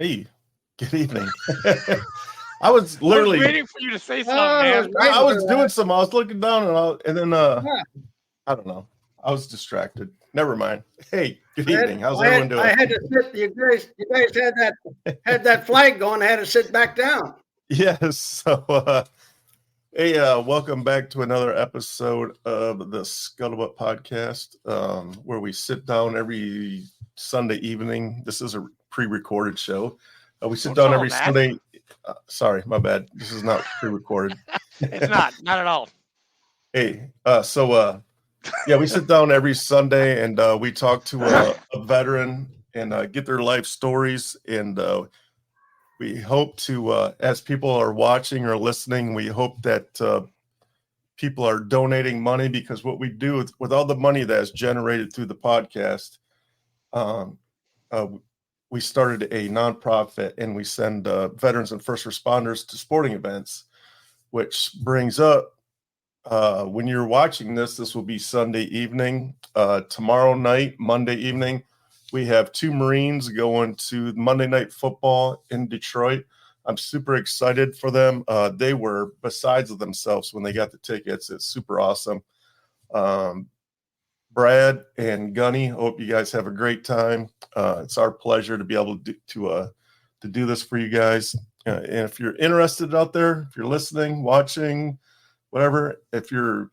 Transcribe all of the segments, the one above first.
Hey, good evening. I was literally waiting for you to say something, man. I was doing some. I was looking down and then I don't know. I was distracted. Never mind. Hey, good evening. How's everyone doing? I had to sit. You guys had that flag going. I had to sit back down. Yes. So, hey, welcome back to another episode of the Scuttlebutt Podcast, where we sit down every Sunday evening. This is a pre-recorded show. We sit down every Sunday. Sorry, my bad. This is not pre-recorded. It's not at all. Hey, yeah, we sit down every Sunday and we talk to a veteran and get their life stories. And we hope to, as people are watching or listening, we hope that people are donating money, because what we do with all the money that is generated through the podcast, we started a nonprofit and we send veterans and first responders to sporting events, which brings up, when you're watching this will be Sunday evening. Tomorrow night, Monday evening, we have two Marines going to Monday Night Football in Detroit. I'm super excited for them. They were besides of themselves when they got the tickets. It's super awesome. Brad and Gunny, hope you guys have a great time. It's our pleasure to be able to do this for you guys. And if you're interested out there, if you're listening, watching, whatever, if you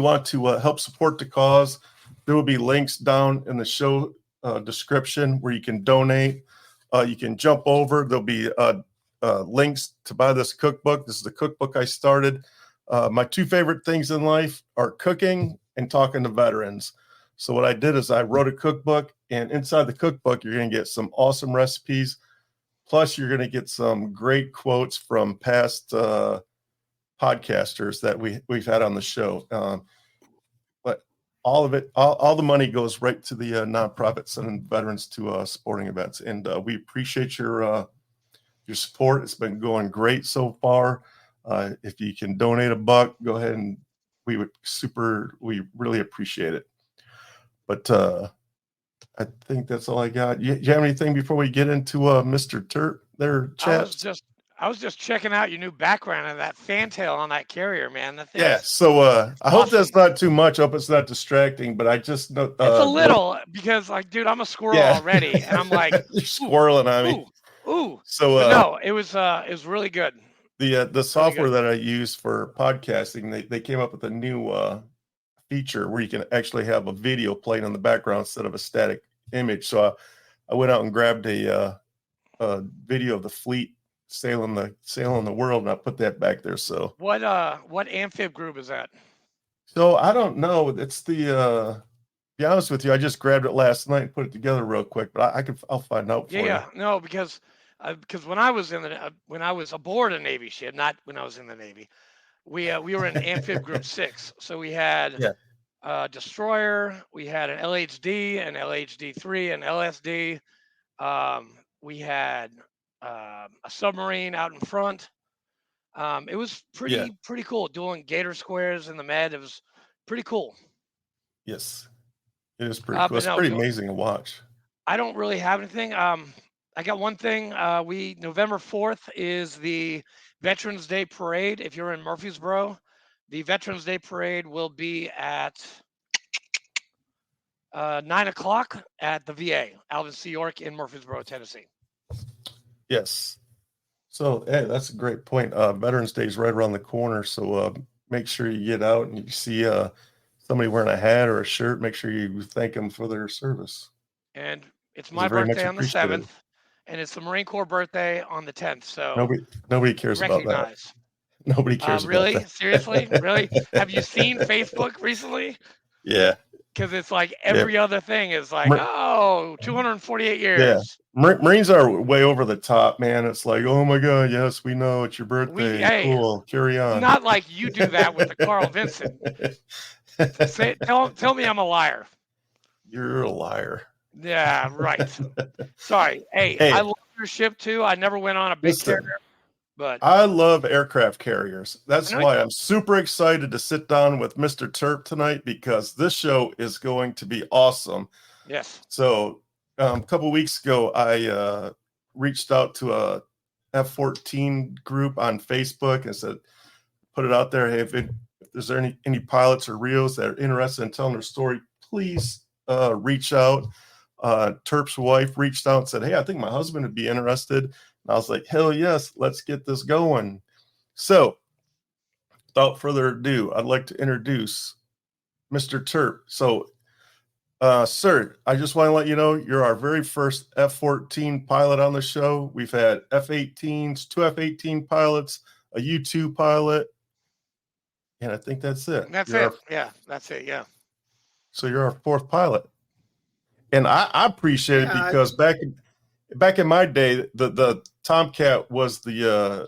want to help support the cause, there will be links down in the show description where you can donate. You can jump over. There'll be links to buy this cookbook. This is the cookbook I started. My two favorite things in life are cooking and talking to veterans. So what I did is I wrote a cookbook, and inside the cookbook, you're going to get some awesome recipes. Plus, you're going to get some great quotes from past podcasters that we've had on the show. But all of it, all the money goes right to the nonprofit sending veterans to sporting events. And we appreciate your support. It's been going great so far. If you can donate $1, go ahead, and we really appreciate it. But I think that's all I got. You have anything before we get into Mr. Turp there, chat? I was just checking out your new background and that fantail on that carrier, man. That thing so I hope that's not too much. I hope it's not distracting, but I just know it's a little, because like, dude, I'm a squirrel already, and I'm like, you're squirreling on me. Ooh. So no, it was really good. The software that I use for podcasting, they came up with a new feature where you can actually have a video playing in the background instead of a static image. So I went out and grabbed a video of the fleet sailing the world, and I put that back there. So what amphib group is that? So I don't know. It's the be honest with you, I just grabbed it last night and put it together real quick, but I'll find out for you. Yeah, no, because when I was when I was aboard a Navy ship, not when I was in the Navy, we were in amphib group 6. So we had destroyer, we had an LHD, an LHD-3, an LSD. We had a submarine out in front. It was pretty cool doing gator squares in the med. It was pretty cool. Yes, it is pretty cool. It's pretty amazing to watch. I don't really have anything. I got one thing. November 4th is the Veterans Day Parade. If you're in Murfreesboro, the Veterans Day Parade will be at 9 o'clock at the VA, Alvin C. York in Murfreesboro, Tennessee. Yes. So, hey, that's a great point. Veterans Day is right around the corner. So make sure you get out and you see somebody wearing a hat or a shirt. Make sure you thank them for their service. And it's my birthday on the 7th. And it's the Marine Corps birthday on the 10th. So nobody cares about that. Nobody cares about that. Really? Seriously? Really? Have you seen Facebook recently? Yeah. Because it's like every other thing is like, 248 years. Yeah. Marines are way over the top, man. It's like, oh my God, yes, we know it's your birthday. Cool. Carry on. Not like you do that with the Carl Vincent. Tell me I'm a liar. You're a liar. Yeah, right. Sorry. Hey, I love your ship too. I never went on a big carrier, but I love aircraft carriers. That's why I'm super excited to sit down with Mr. Turp tonight, because this show is going to be awesome. Yes. So a couple weeks ago, reached out to a F-14 group on Facebook and said, put it out there. Hey, if there's any pilots or Rios that are interested in telling their story, please reach out. Turp's wife reached out and said, hey, I think my husband would be interested. And I was like, hell yes, let's get this going. So without further ado, I'd like to introduce Mr. Turp. So, sir, I just want to let you know you're our very first F-14 pilot on the show. We've had F-18s, 2 F-18 pilots, a U-2 pilot, and I think that's it. That's it. Yeah, that's it. Yeah. So you're our 4th pilot. And I appreciate it because back in my day, the Tomcat was the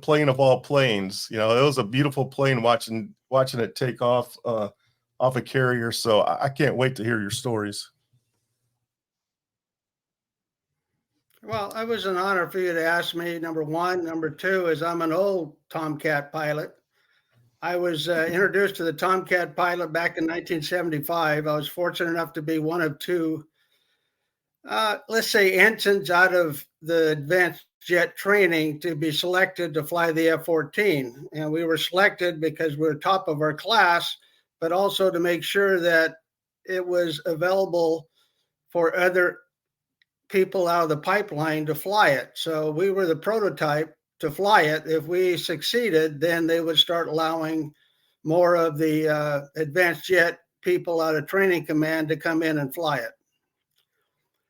plane of all planes. You know, it was a beautiful plane watching it take off a carrier. So I can't wait to hear your stories. Well, it was an honor for you to ask me, number one. Number two is I'm an old Tomcat pilot. I was introduced to the Tomcat pilot back in 1975. I was fortunate enough to be one of 2, let's say, ensigns out of the advanced jet training to be selected to fly the F-14. And we were selected because we were top of our class, but also to make sure that it was available for other people out of the pipeline to fly it. So we were the prototype to fly it. If we succeeded, then they would start allowing more of the advanced jet people out of training command to come in and fly it.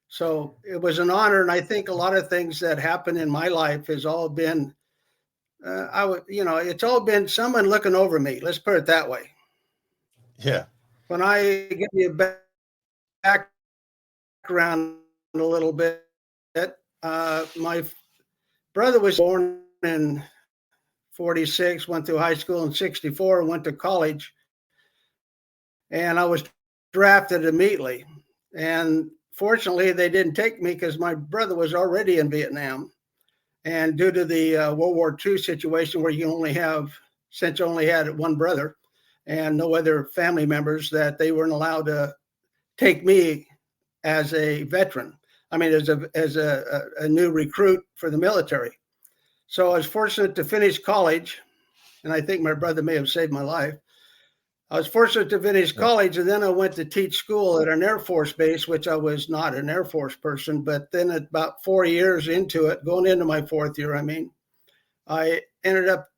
So it was an honor. And I think a lot of things that happened in my life has all been, it's all been someone looking over me. Let's put it that way. Yeah. When I give you a background a little bit, my brother was born in 46, went through high school in 64, went to college, and I was drafted immediately. And fortunately, they didn't take me because my brother was already in Vietnam. And due to the World War II situation where you only had one brother and no other family members, that they weren't allowed to take me as a veteran. I mean, as a new recruit for the military. So I was fortunate to finish college, and I think my brother may have saved my life. I was fortunate to finish college, and then I went to teach school at an Air Force base, which I was not an Air Force person. But then at about 4 years into it, going into my 4th year, I ended up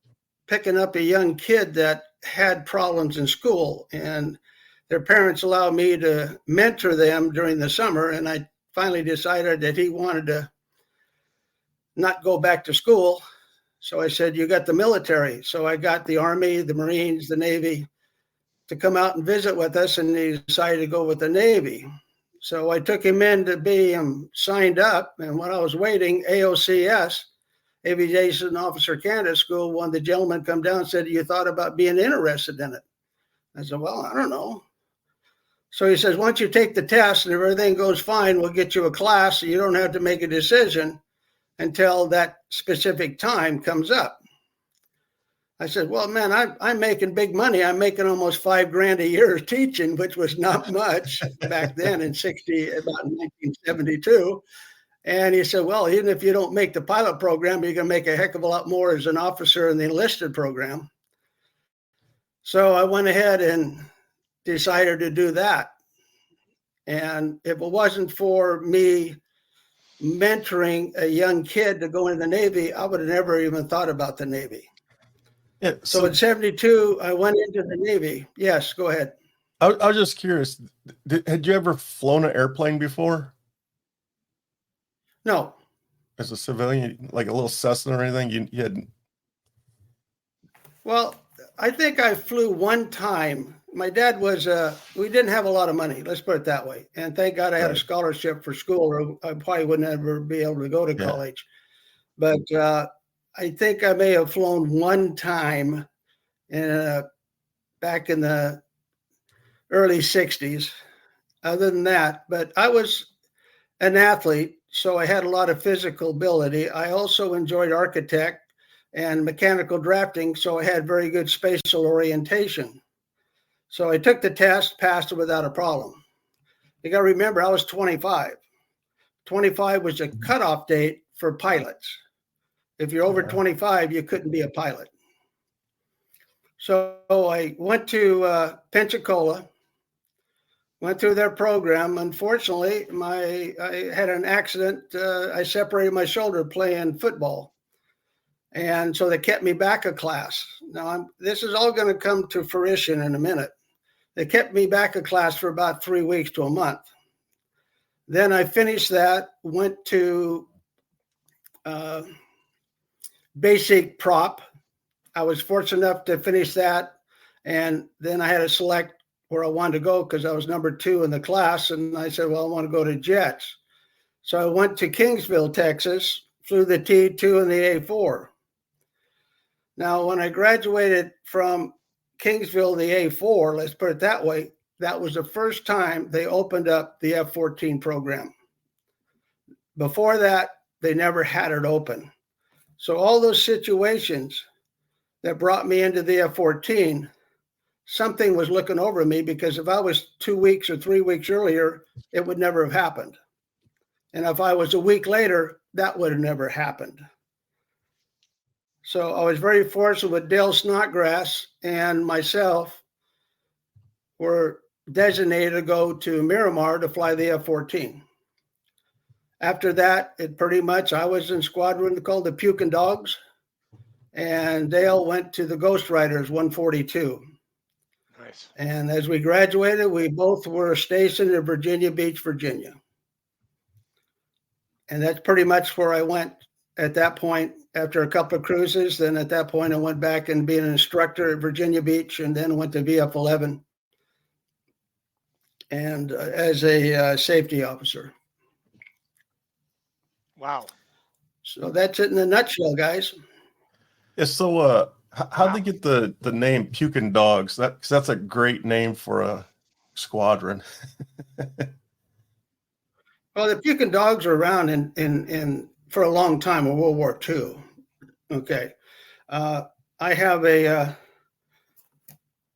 picking up a young kid that had problems in school, and their parents allowed me to mentor them during the summer. And I finally decided that he wanted to not go back to school. So I said, you got the military. So I got the Army, the Marines, the Navy to come out and visit with us, and he decided to go with the Navy. So I took him in to be signed up. And when I was waiting, AOCS, Aviation Officer Candidate School, one of the gentlemen come down and said, you thought about being interested in it? I said, well, I don't know. So he says, once you take the test and if everything goes fine, we'll get you a class so you don't have to make a decision until that specific time comes up. I said, well, man, I'm making big money. I'm making almost $5,000 a year teaching, which was not much back then in about 1972. And he said, well, even if you don't make the pilot program, you're going to make a heck of a lot more as an officer in the enlisted program. So I went ahead and decided to do that. And if it wasn't for me mentoring a young kid to go into the Navy, I would have never even thought about the Navy. Yeah. So in 72, I went into the Navy. Yes, go ahead. I was just curious. Had you ever flown an airplane before? No. As a civilian, like a little Cessna or anything? You hadn't? Well, I think I flew one time. My dad was, we didn't have a lot of money, let's put it that way. And thank God I had a scholarship for school, or I probably would never be able to go to college. But I think I may have flown one time back in the early 60s. Other than that, but I was an athlete, so I had a lot of physical ability. I also enjoyed architect and mechanical drafting, so I had very good spatial orientation. So I took the test, passed it without a problem. You got to remember, I was 25. 25 was a cutoff date for pilots. If you're over 25, you couldn't be a pilot. So I went to Pensacola, went through their program. Unfortunately, I had an accident. I separated my shoulder playing football. And so they kept me back a class. Now, this is all going to come to fruition in a minute. They kept me back a class for about 3 weeks to a month. Then I finished that, went to basic prop. I was fortunate enough to finish that. And then I had to select where I wanted to go because I was number 2 in the class. And I said, well, I want to go to jets. So I went to Kingsville, Texas, flew the T-2 and the A-4. Now, when I graduated from Kingsville, the A-4, let's put it that way, that was the first time they opened up the F-14 program. Before that, they never had it open. So all those situations that brought me into the F-14, something was looking over me, because if I was 2 weeks or 3 weeks earlier, it would never have happened. And if I was a week later, that would have never happened. So I was very fortunate with Dale Snodgrass and myself were designated to go to Miramar to fly the F-14. After that, I was in squadron called the Pukin Dogs, and Dale went to the Ghost Riders 142. Nice. And as we graduated, we both were stationed in Virginia Beach, Virginia. And that's pretty much where I went at that point. After a couple of cruises, then at that point I went back and being an instructor at Virginia Beach, and then went to VF-11 and as a safety officer. Wow. So that's it in a nutshell, guys. Yeah, so how'd they get the name Pukin Dogs? Because that's a great name for a squadron. Well, the Pukin Dogs were around in for a long time in World War II. Okay. I have a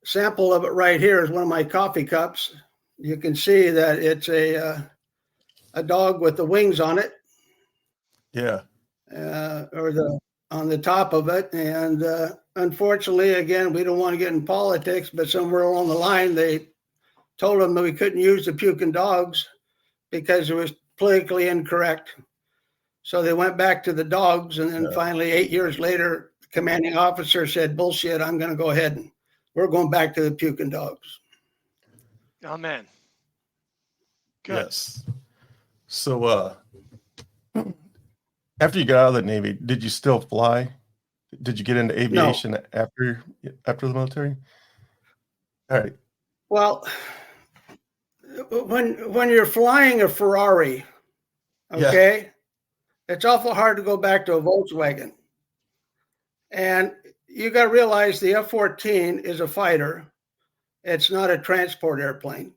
sample of it right here. Is one of my coffee cups. You can see that it's a dog with the wings on it. Yeah. On the top of it. And unfortunately, again, we don't want to get in politics, but somewhere along the line, they told them that we couldn't use the Pukin Dogs because it was politically incorrect. So they went back to the dogs, and then finally 8 years later, the commanding officer said, bullshit, I'm going to go ahead and we're going back to the Pukin Dogs. Amen. Good. Yes. So after you got out of the Navy, did you still fly? Did you get into aviation after the military? All right. Well, when you're flying a Ferrari, okay, it's awful hard to go back to a Volkswagen. And you got to realize the F-14 is a fighter. It's not a transport airplane.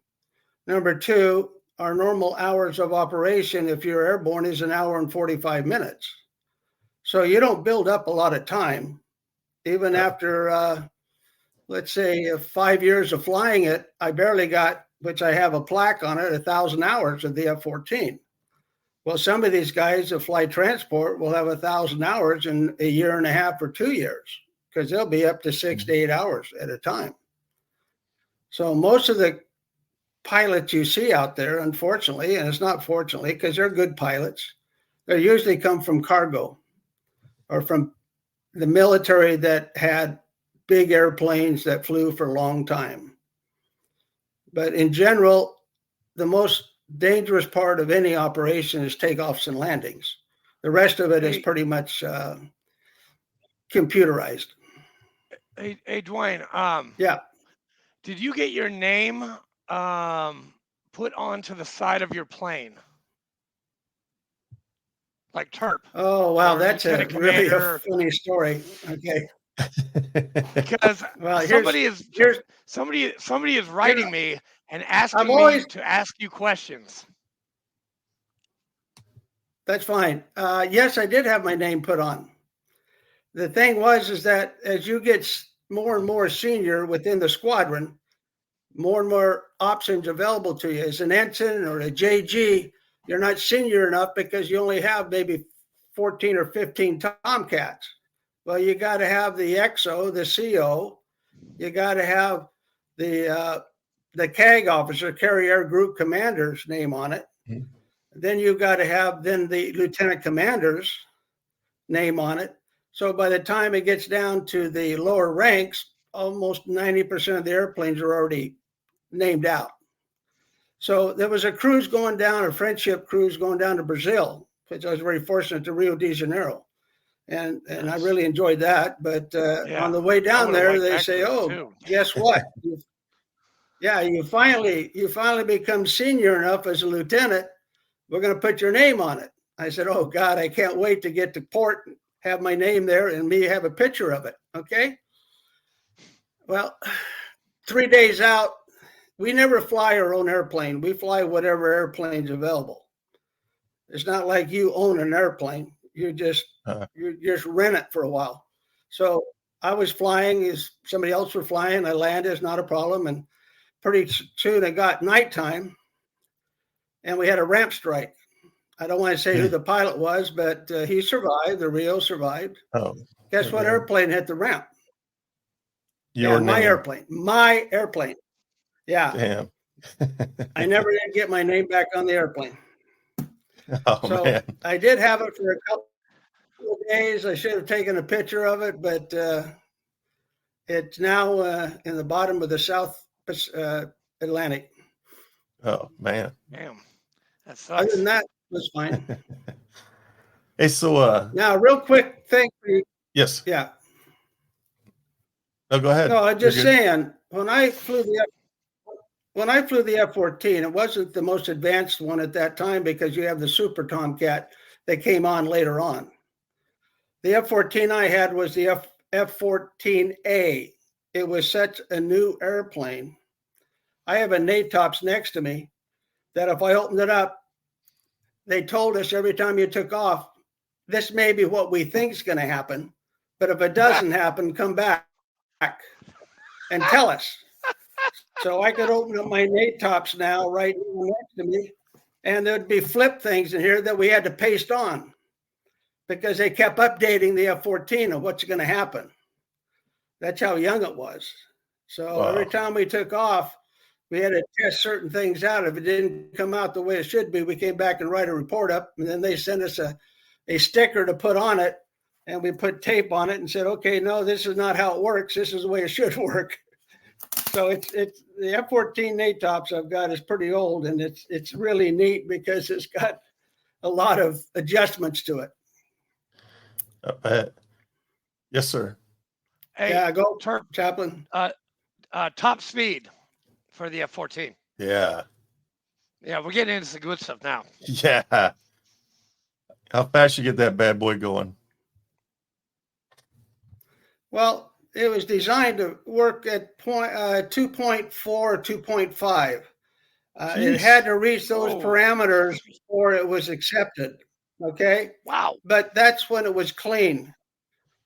Number 2, our normal hours of operation, if you're airborne, is 1 hour and 45 minutes. So you don't build up a lot of time. Even after, let's say, 5 years of flying it, I barely got, which I have a plaque on it, 1,000 hours of the F-14. Well, some of these guys that fly transport will have 1,000 hours in a year and a half or 2 years, because they'll be up to 6 to 8 hours at a time. So most of the pilots you see out there, unfortunately, and it's not fortunately, because they're good pilots, they usually come from cargo or from the military that had big airplanes that flew for a long time. But in general, the most dangerous part of any operation is takeoffs and landings. The rest of it is pretty much computerized. Hey, Dwayne. Yeah. Did you get your name put onto the side of your plane, like Turp? Oh wow, or that's a really a funny story. Okay. Because well, somebody is writing me and asking me to ask you questions. That's fine. Yes, I did have my name put on. The thing is that as you get more and more senior within the squadron, more and more options available to you. As an ensign or a JG, you're not senior enough because you only have maybe 14 or 15 Tomcats. Well, you got to have the XO, the CO. You got to have the CAG officer, Carrier Air Group Commander's name on it. Mm-hmm. Then you got to have the lieutenant commander's name on it. So by the time it gets down to the lower ranks, almost 90% of the airplanes are already named out. So there was a cruise going down, a friendship cruise going down to Brazil, which I was very fortunate to Rio de Janeiro. And I really enjoyed that. But on the way down there, they say, guess what? you finally become senior enough as a lieutenant. We're going to put your name on it. I said, oh, God, I can't wait to get to port and have my name there and me have a picture of it. Okay. Well, 3 days out, we never fly our own airplane. We fly whatever airplane's available. It's not like you own an airplane. You just rent it for a while. So I was flying as somebody else were flying. I landed, it's not a problem. And pretty soon it got nighttime and we had a ramp strike. I don't want to say who the pilot was, but he survived. The Rio survived. Oh, guess what airplane hit the ramp? My airplane. Yeah. Damn. I never did get my name back on the airplane. Oh, so man. I did have it for a couple of days. I should have taken a picture of it, but it's now in the bottom of the South Atlantic. Oh, man. Damn. That sucks. Other than that, it was fine. Hey, so now real quick thing for you. Yes. Yeah. No, go ahead. No, I'm just saying, when I flew the F-14, it wasn't the most advanced one at that time because you have the Super Tomcat that came on later on. The F-14 I had was the F-14A. It was such a new airplane. I have a NATOPS next to me that if I opened it up, they told us every time you took off, this may be what we think is going to happen, but if it doesn't happen, come back and tell us. So I could open up my NATOPS now right next to me, and there'd be flip things in here that we had to paste on because they kept updating the F-14 of what's going to happen. That's how young it was. So every time we took off, we had to test certain things out. If it didn't come out the way it should be, we came back and write a report up, and then they sent us a sticker to put on it, and we put tape on it and said, okay, no, this is not how it works. This is the way it should work. So it's the F-14 NATOPS I've got is pretty old, and it's really neat because it's got a lot of adjustments to it. I bet. Yes, sir. Hey, yeah, go Turp, Chaplain. Top speed for the F-14. Yeah. Yeah, we're getting into the good stuff now. Yeah. How fast you get that bad boy going? Well, it was designed to work at 2.4 or 2.5. It had to reach those parameters before it was accepted. Okay. Wow. But that's when it was clean.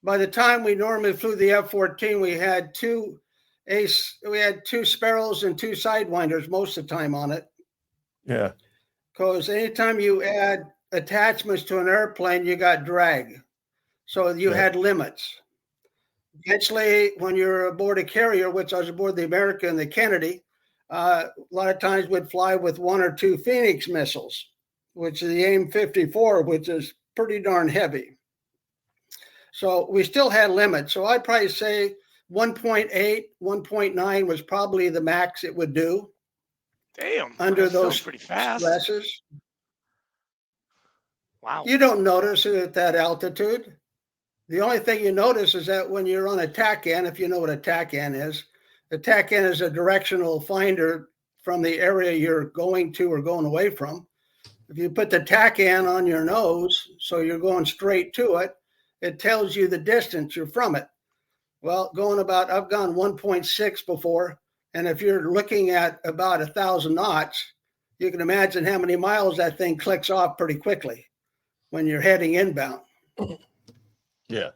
By the time we normally flew the F-14, we had two Sparrows and two Sidewinders most of the time on it. Yeah. Because anytime you add attachments to an airplane, you got drag. So you had limits. Eventually, when you're aboard a carrier, which I was aboard the America and the Kennedy, a lot of times we'd fly with one or two Phoenix missiles, which is the AIM-54, which is pretty darn heavy. So we still had limits. So I'd probably say 1.8, 1.9 was probably the max it would do. Damn. Under those pretty fast. stresses. Wow. You don't notice it at that altitude. The only thing you notice is that when you're on a TACAN, if you know what a TACAN is, a TACAN is a directional finder from the area you're going to or going away from. If you put the TACAN on your nose, so you're going straight to it, it tells you the distance you're from it. Well, I've gone 1.6 before, and if you're looking at about 1,000 knots, you can imagine how many miles that thing clicks off pretty quickly when you're heading inbound. Yeah.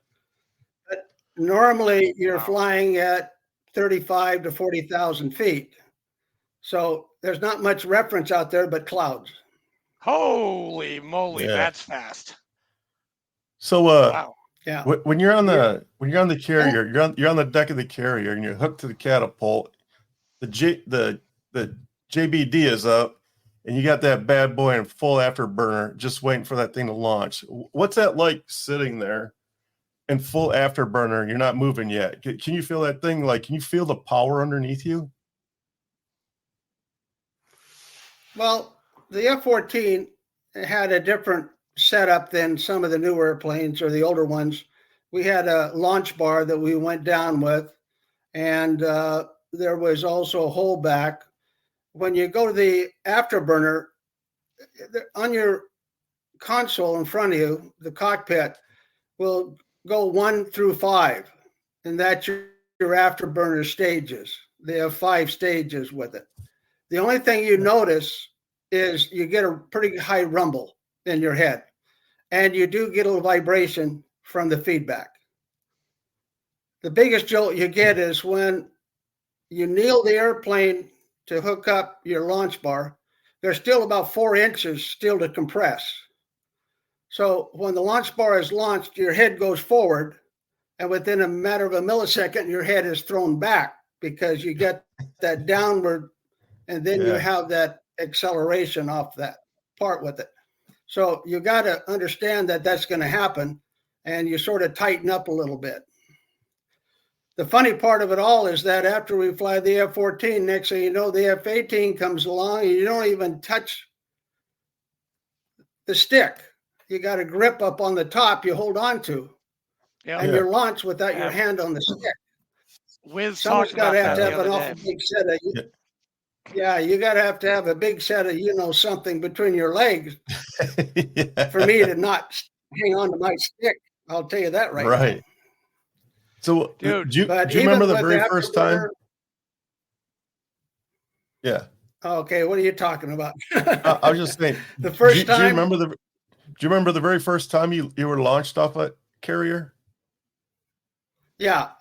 But normally you're flying at 35 to 40,000 feet. So there's not much reference out there but clouds. Holy moly, Yeah. that's fast. So, Wow. Yeah. when you're on the carrier, you're on the deck of the carrier, and you're hooked to the catapult. The JBD is up, and you got that bad boy in full afterburner, just waiting for that thing to launch. What's that like sitting there in full afterburner and you're not moving yet? Can you feel that thing? Like, can you feel the power underneath you? Well, the F-14 had a different setup than some of the newer airplanes or the older ones. We had a launch bar that we went down with, and there was also a holdback. When you go to the afterburner, on your console in front of you, the cockpit will go 1 through 5, and that's your afterburner stages. They have 5 stages with it. The only thing you notice is you get a pretty high rumble in your head, and you do get a little vibration from the feedback. The biggest jolt you get is when you kneel the airplane to hook up your launch bar. There's still about 4 inches still to compress. So when the launch bar is launched, your head goes forward, and within a matter of a millisecond, your head is thrown back because you get that downward, and then you have that acceleration off that part with it. So you got to understand that that's going to happen, and you sort of tighten up a little bit. The funny part of it all is that after we fly the F-14, next thing you know, the F-18 comes along, and you don't even touch the stick. You got a grip up on the top you hold on to, and you're launched without your hand on the stick. Someone's got to have an awful big set of you got to have a big set of something between your legs for me to not hang on to my stick. I'll tell you that right now. So, dude, do you remember the very first time? Yeah. Okay, what are you talking about? I was just saying. The first time. Do you remember the very first time you were launched off a carrier? Yeah,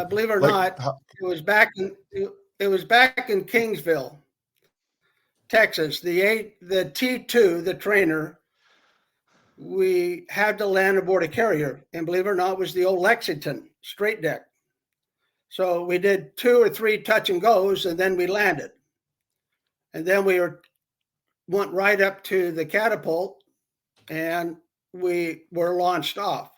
believe it or not, it was back in Kingsville, Texas. The T2, the trainer, we had to land aboard a carrier, and believe it or not, it was the old Lexington straight deck. So we did 2 or 3 touch and goes, and then we landed, and then we went right up to the catapult, and we were launched off.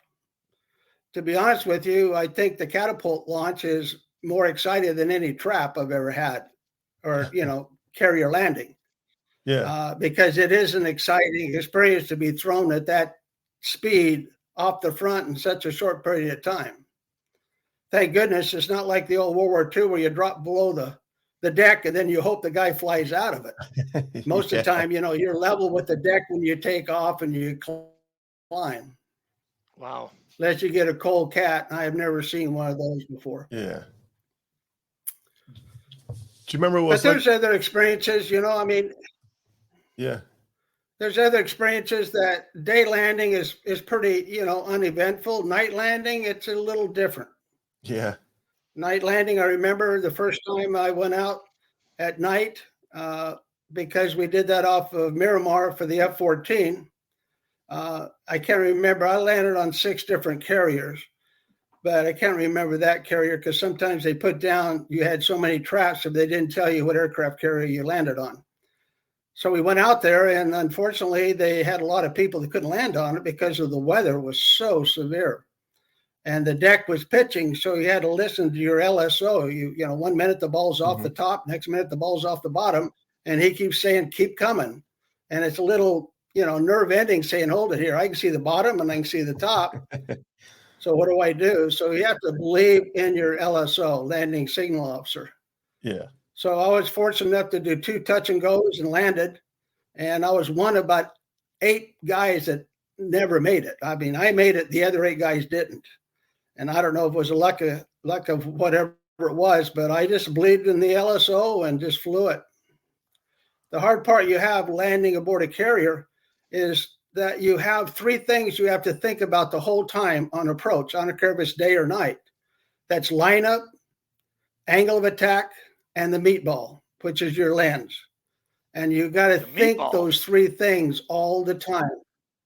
To be honest with you, I think the catapult launch is more exciting than any trap I've ever had, or carrier landing. Yeah. Because it is an exciting experience to be thrown at that speed off the front in such a short period of time. Thank goodness it's not like the old World War II where you drop below the deck and then you hope the guy flies out of it. Most of the time, you're level with the deck when you take off and you climb. Wow. Unless you get a cold cat. I have never seen one of those before. Yeah. Do you remember what? But there's other experiences, Yeah. There's other experiences that day landing is pretty, uneventful. Night landing, it's a little different. Yeah. Night landing, I remember the first time I went out at night because we did that off of Miramar for the F-14. I can't remember. I landed on 6 different carriers, but I can't remember that carrier because sometimes they put down, you had so many traps if they didn't tell you what aircraft carrier you landed on. So we went out there, and unfortunately, they had a lot of people that couldn't land on it because of the weather was so severe. And the deck was pitching, so you had to listen to your LSO. You 1 minute the ball's off the top, next minute the ball's off the bottom, and he keeps saying, keep coming. And it's a little nerve ending saying, hold it here. I can see the bottom and I can see the top. So what do I do? So you have to believe in your LSO, landing signal officer. Yeah. So I was fortunate enough to do 2 touch and goes and landed. And I was one of about 8 guys that never made it. I mean, I made it. The other 8 guys didn't. And I don't know if it was a luck of whatever it was, but I just believed in the LSO and just flew it. The hard part you have landing aboard a carrier is that you have 3 things you have to think about the whole time on approach. I don't care if it's day or night. That's lineup, angle of attack, and the meatball, which is your lens. And you got to think meatball. those three things all the time.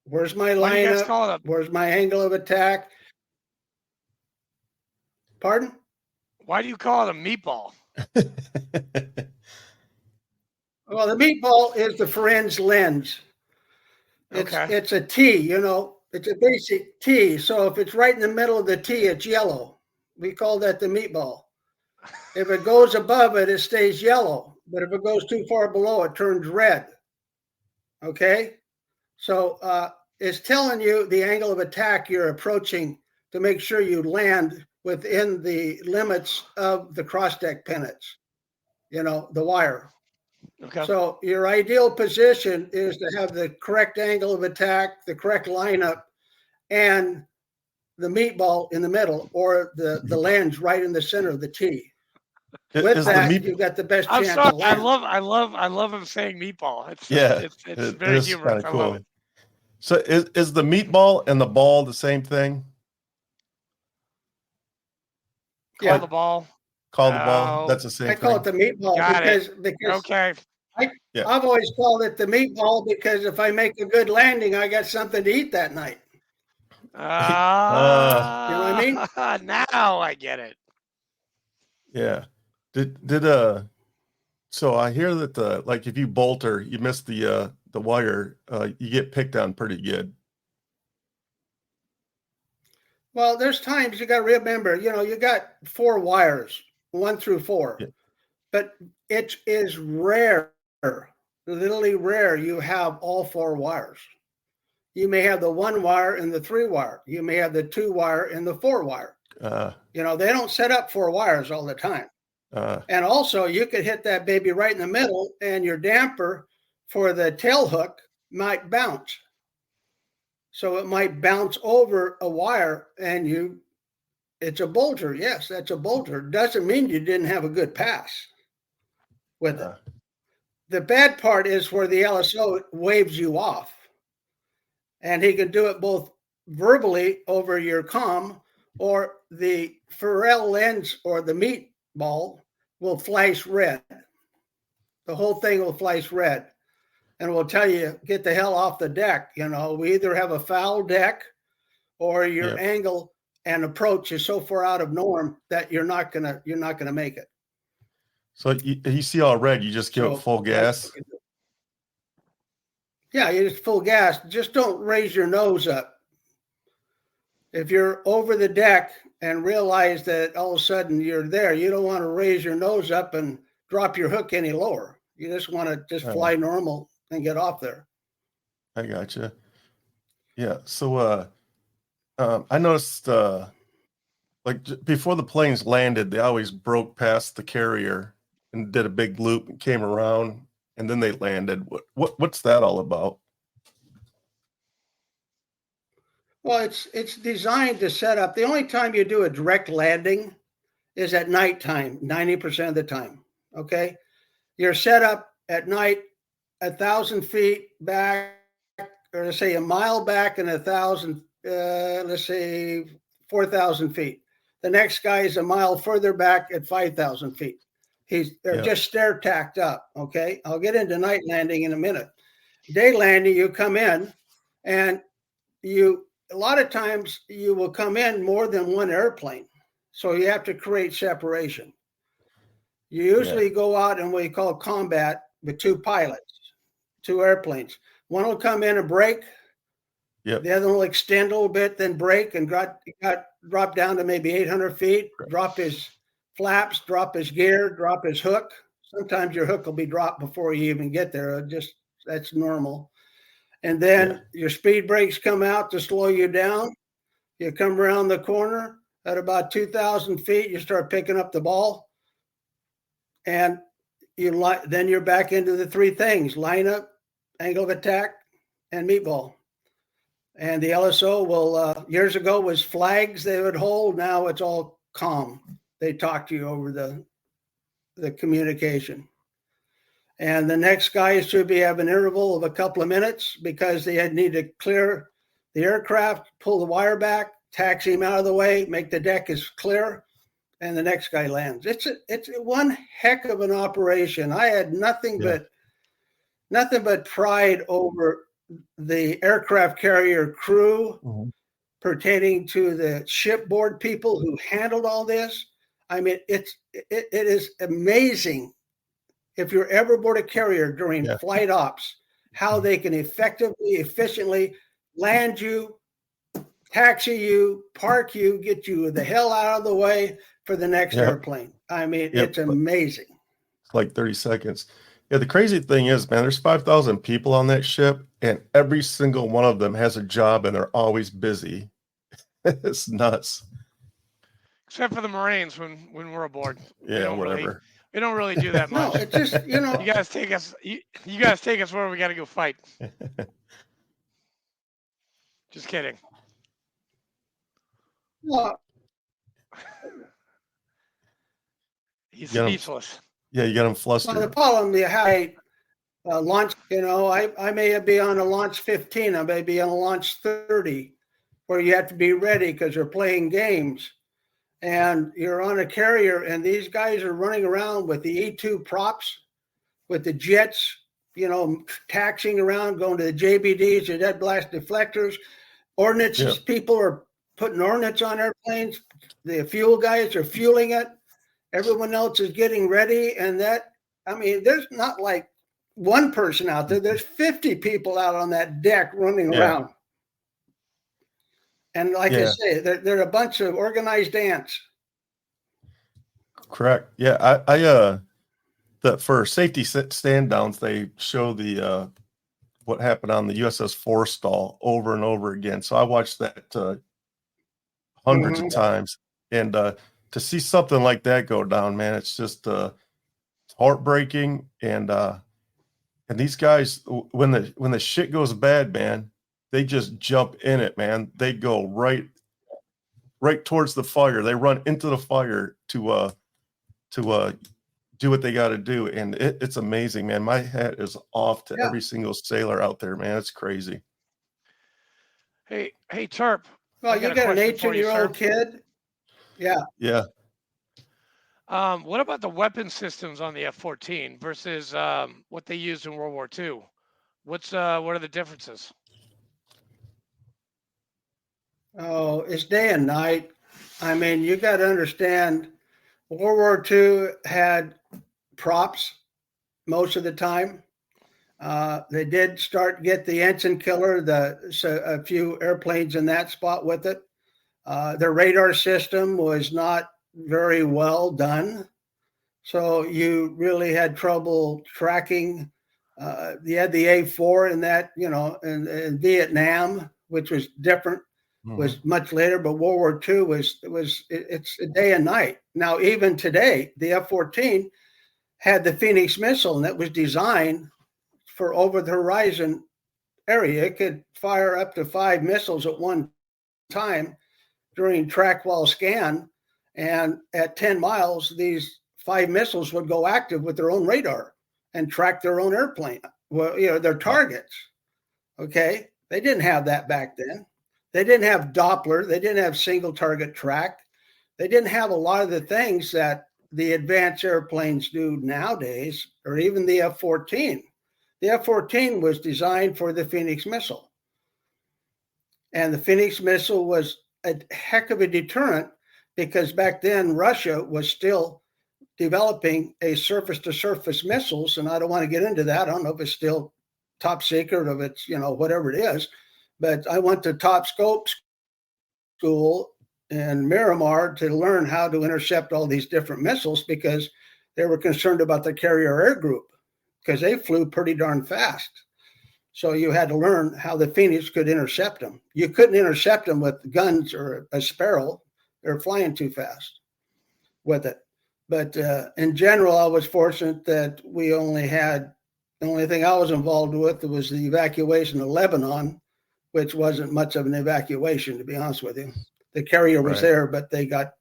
Where's my Why do you guys lineup? call it Where's my angle of attack? Pardon? Why do you call it a meatball? Well, the meatball is the Ferenz lens. It's a T, you know, it's a basic T. So if it's right in the middle of the T, it's yellow. We call that the meatball. If it goes above it, it stays yellow. But if it goes too far below, it turns red. Okay? So it's telling you the angle of attack you're approaching to make sure you land within the limits of the cross-deck pennants, you know, the wire. Okay. So your ideal position is to have the correct angle of attack, the correct lineup, and the meatball in the middle, or the lens right in the center of the T. With that, you've got the best chance to land. I love him saying meatball. It's very humorous. I love it. So is the meatball and the ball the same thing? Call the ball. Call the ball. That's the same thing. I call it the meatball because okay. I've always called it the meatball because if I make a good landing, I got something to eat that night. You know what I mean? Now I get it. Yeah. So I hear that like if you bolter, you miss the wire, you get picked on pretty good. Well, there's times you got to remember, you know, you got 4 wires, 1 through 4, but it is rare, literally rare. You have all 4 wires. You may have the 1 wire and the 3 wire. You may have the 2 wire and the 4 wire. You know, they don't set up 4 wires all the time. And also you could hit that baby right in the middle and your damper for the tail hook might bounce. So it might bounce over a wire and it's a bolter. Yes, that's a bolter. Doesn't mean you didn't have a good pass with it. The bad part is where the LSO waves you off. And he can do it both verbally over your comm, or the Ferrell lens or the meat ball will flash red. The whole thing will flash red. And we'll tell you, get the hell off the deck. You know, we either have a foul deck or your angle and approach is so far out of norm that you're not gonna make it. So you see all red, you just give it full gas. Yeah, you just full gas. Just don't raise your nose up. If you're over the deck and realize that all of a sudden you're there, you don't want to raise your nose up and drop your hook any lower. You just want to just fly normal and get off there. I gotcha. Yeah. So I noticed like before the planes landed, they always broke past the carrier and did a big loop and came around, and then they landed. What's that all about? Well, it's designed to set up. The only time you do a direct landing is at nighttime, 90% of the time. Okay. You're set up at night, 1,000 feet back, or let's say a mile back and 1,000, let's say 4,000 feet. The next guy is a mile further back at 5,000 feet. They're just stair tacked up. Okay. I'll get into night landing in a minute. Day landing, you come in and a lot of times you will come in more than one airplane. So you have to create separation. You usually go out in what you call combat with 2 pilots, 2 airplanes. One will come in and brake. The other one will extend a little bit, then brake and drop down to maybe 800 feet, drop his flaps, drop his gear, drop his hook. Sometimes your hook will be dropped before you even get there. That's normal. And then your speed brakes come out to slow you down. You come around the corner at about 2,000 feet. You start picking up the ball. And then you're back into the 3 things: lineup, angle of attack, and meatball. And the LSO will, years ago, was flags they would hold. Now it's all comm. They talk to you over the communication. And the next guy should have an interval of a couple of minutes because they need to clear the aircraft, pull the wire back, taxi him out of the way, make the deck as clear, and the next guy lands. It's one heck of an operation. I had nothing but nothing but pride over the aircraft carrier crew pertaining to the shipboard people who handled all this. I mean, it is amazing if you're ever aboard a carrier during flight ops, how they can effectively, efficiently land you, taxi you, park you, get you the hell out of the way for the next airplane. I mean, it's amazing. It's like 30 seconds. Yeah, the crazy thing is, man, there's 5,000 people on that ship, and every single one of them has a job, and they're always busy. It's nuts. Except for the Marines when we're aboard. Yeah, whatever. We don't really do that much. No, it's just, you know. You guys take us. You guys take us where we got to go fight. Just kidding. Well, He's speechless. Yeah, you got him flustered. Well, the problem you have launch, you know, I may be on a launch 15, I may be on a launch 30, where you have to be ready because you're playing games. And you're on a carrier, and these guys are running around with the E-2 props, with the jets, you know, taxiing around, going to the JBDs, the dead blast deflectors. Ordnance people are putting ordnance on airplanes. The fuel guys are fueling it. Everyone else is getting ready. And that, I mean, there's not like one person out there. There's 50 people out on that deck running around. And like I say, they're a bunch of organized ants. Correct. Yeah, I for safety stand downs, they show the what happened on the USS Forstall over and over again. So I watched that hundreds of times, and to see something like that go down, man, it's just heartbreaking. And these guys, when the shit goes bad, man, they just jump in it, man. They go right towards the fire. They run into the fire to do what they got to do, and it's amazing, man. My hat is off to every single sailor out there, man. It's crazy. Hey, Turp. Well, you got an 18-year-old kid. Yeah. What about the weapon systems on the F-14 versus what they used in World War II? What are the differences? Oh, it's day and night. I mean, you got to understand, World War II had props most of the time. They did start get the ensign killer, a few airplanes in that spot with it. Their radar system was not very well done, so you really had trouble tracking. You had the A4 in that, you know, in Vietnam, which was different. Was much later, but World War II it's a day and night. Now, even today, the F-14 had the Phoenix missile, and it was designed for over the horizon area. It could fire up to 5 missiles at one time during track while scan, and at 10 miles, these 5 missiles would go active with their own radar and track their own airplane. Well, you know, their targets. Okay, they didn't have that back then. They didn't have Doppler. They didn't have single target track. They didn't have a lot of the things that the advanced airplanes do nowadays, or even the F-14. The F-14 was designed for the Phoenix missile. And the Phoenix missile was a heck of a deterrent because back then Russia was still developing a surface-to-surface missiles. And I don't want to get into that. I don't know if it's still top secret, if it's, you know, whatever it is. But I went to Top Scope School in Miramar to learn how to intercept all these different missiles because they were concerned about the carrier air group because they flew pretty darn fast. So you had to learn how the Phoenix could intercept them. You couldn't intercept them with guns or a Sparrow. They're flying too fast with it. But in general, I was fortunate that we only had, the only thing I was involved with was the evacuation of Lebanon, which wasn't much of an evacuation, to be honest with you. The carrier was there, but they got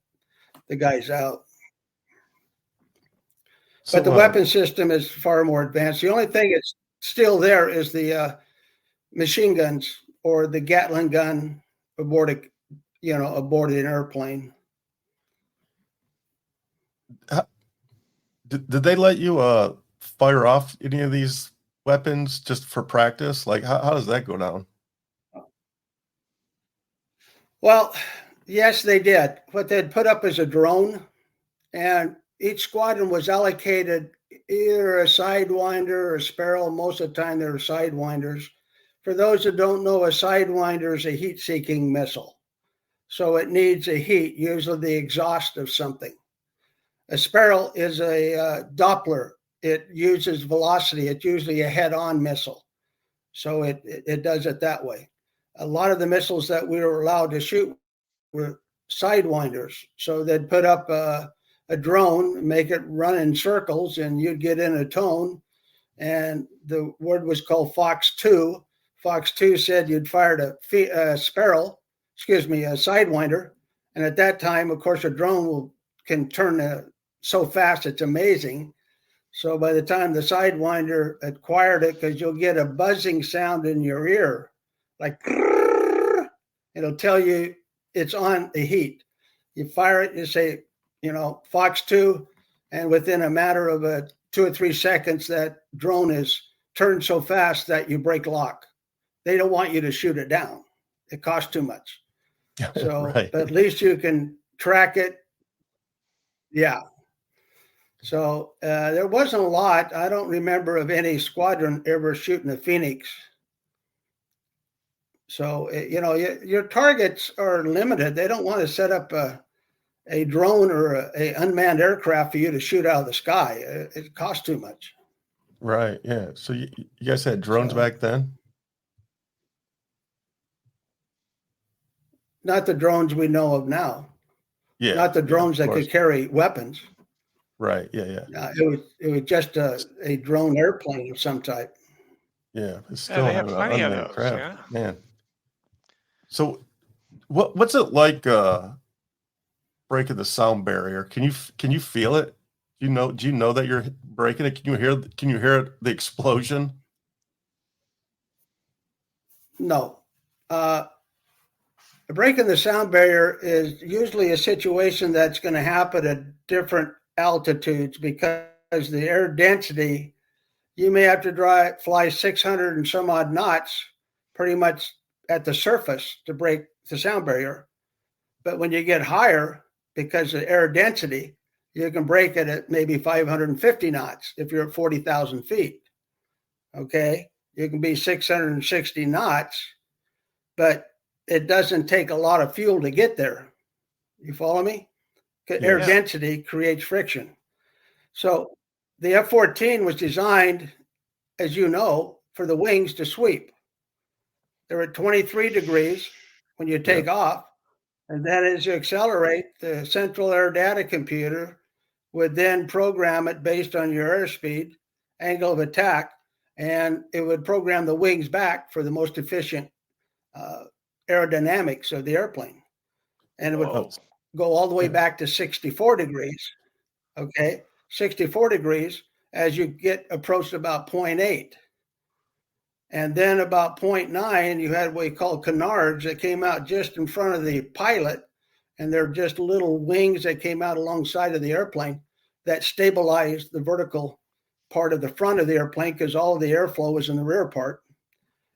the guys out. But the weapon system is far more advanced. The only thing that's still there is the machine guns or the Gatling gun aboard an airplane. Did they let you fire off any of these weapons just for practice? Like, how does that go down? Well, yes, they did. What they'd put up is a drone, and each squadron was allocated either a sidewinder or a sparrow. Most of the time, they were sidewinders. For those that don't know, a sidewinder is a heat-seeking missile. So it needs a heat, usually the exhaust of something. A sparrow is a Doppler. It uses velocity. It's usually a head-on missile. So it does it that way. A lot of the missiles that we were allowed to shoot were sidewinders. So they'd put up a drone, make it run in circles, and you'd get in a tone. And the word was called Fox 2. Fox 2 said you'd fired a sidewinder. And at that time, of course, a drone can turn so fast, it's amazing. So by the time the sidewinder acquired it, because you'll get a buzzing sound in your ear, like it'll tell you it's on the heat. You fire it, you say, Fox 2, and within a matter of 2 or 3 seconds, that drone is turned so fast that you break lock. They don't want you to shoot it down. It costs too much. So Right. But at least you can track it. Yeah. So there wasn't a lot. I don't remember of any squadron ever shooting a Phoenix. So, your targets are limited. They don't want to set up a drone or a unmanned aircraft for you to shoot out of the sky. It costs too much. Right. Yeah. So you guys had drones back then? Not the drones we know of now. Yeah. Not the drones that could carry weapons. Right. Yeah. It was just a drone airplane of some type. Yeah. It's still they have plenty of unmanned those. craft, Yeah. man. So what's it like breaking the sound barrier? Can you feel it? Do you know that you're breaking it? Can you hear the explosion? No. Breaking the sound barrier is usually a situation that's going to happen at different altitudes because the air density, you may have to fly 600 and some odd knots pretty much at the surface to break the sound barrier. But when you get higher, because of air density, you can break it at maybe 550 knots if you're at 40,000 feet. Okay. You can be 660 knots, but it doesn't take a lot of fuel to get there. You follow me? Air density creates friction. So the F-14 was designed, as you know, for the wings to sweep. They're at 23 degrees when you take off. And then as you accelerate, the central air data computer would then program it based on your airspeed, angle of attack, and it would program the wings back for the most efficient aerodynamics of the airplane. And it would go all the way back to 64 degrees. Okay. 64 degrees as you get approached about 0.8. And then about 0.9, you had what we call canards that came out just in front of the pilot. And they're just little wings that came out alongside of the airplane that stabilized the vertical part of the front of the airplane because all of the airflow was in the rear part.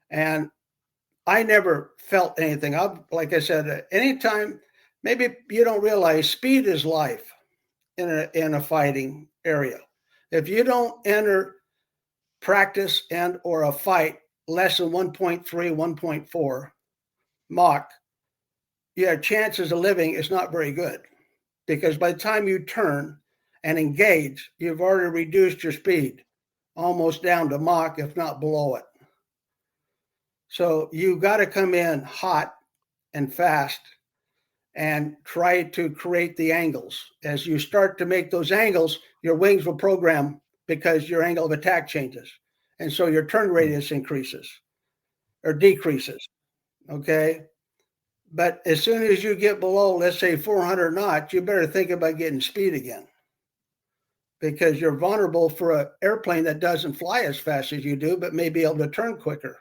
And I never felt anything. Like I said, anytime, maybe you don't realize speed is life in a fighting area. If you don't enter practice and or a fight less than 1.3, 1.4 Mach, your chances of living is not very good because by the time you turn and engage, you've already reduced your speed almost down to Mach, if not below it. So you got to come in hot and fast and try to create the angles. As you start to make those angles, your wings will program because your angle of attack changes. And so your turn radius increases or decreases. Okay. But as soon as you get below, let's say 400 knots, you better think about getting speed again because you're vulnerable for an airplane that doesn't fly as fast as you do, but may be able to turn quicker.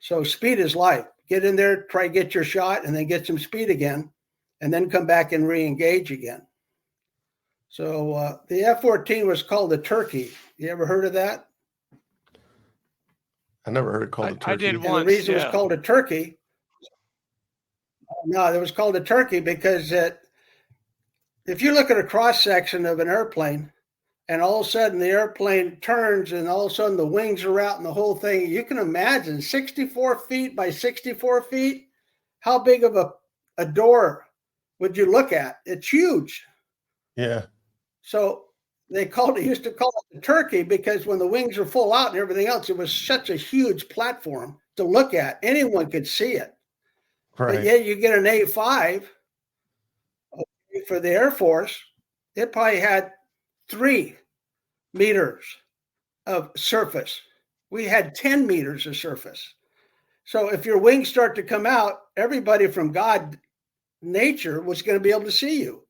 So speed is life. Get in there, try to get your shot, and then get some speed again, and then come back and re-engage again. So the F-14 was called the Turkey. You ever heard of that? I never heard it called a turkey. I did And once. the reason yeah. it was called a turkey, no, it was called a turkey because if you look at a cross section of an airplane, and all of a sudden the airplane turns, and all of a sudden the wings are out, and the whole thing, you can imagine 64 feet by 64 feet. How big of a door would you look at? It's huge. Yeah. So used to call it the turkey because when the wings are full out and everything else, it was such a huge platform to look at. Anyone could see it. Right. But yet you get an A5 for the Air Force, it probably had 3 meters of surface. We had 10 meters of surface. So if your wings start to come out, everybody from God nature was going to be able to see you.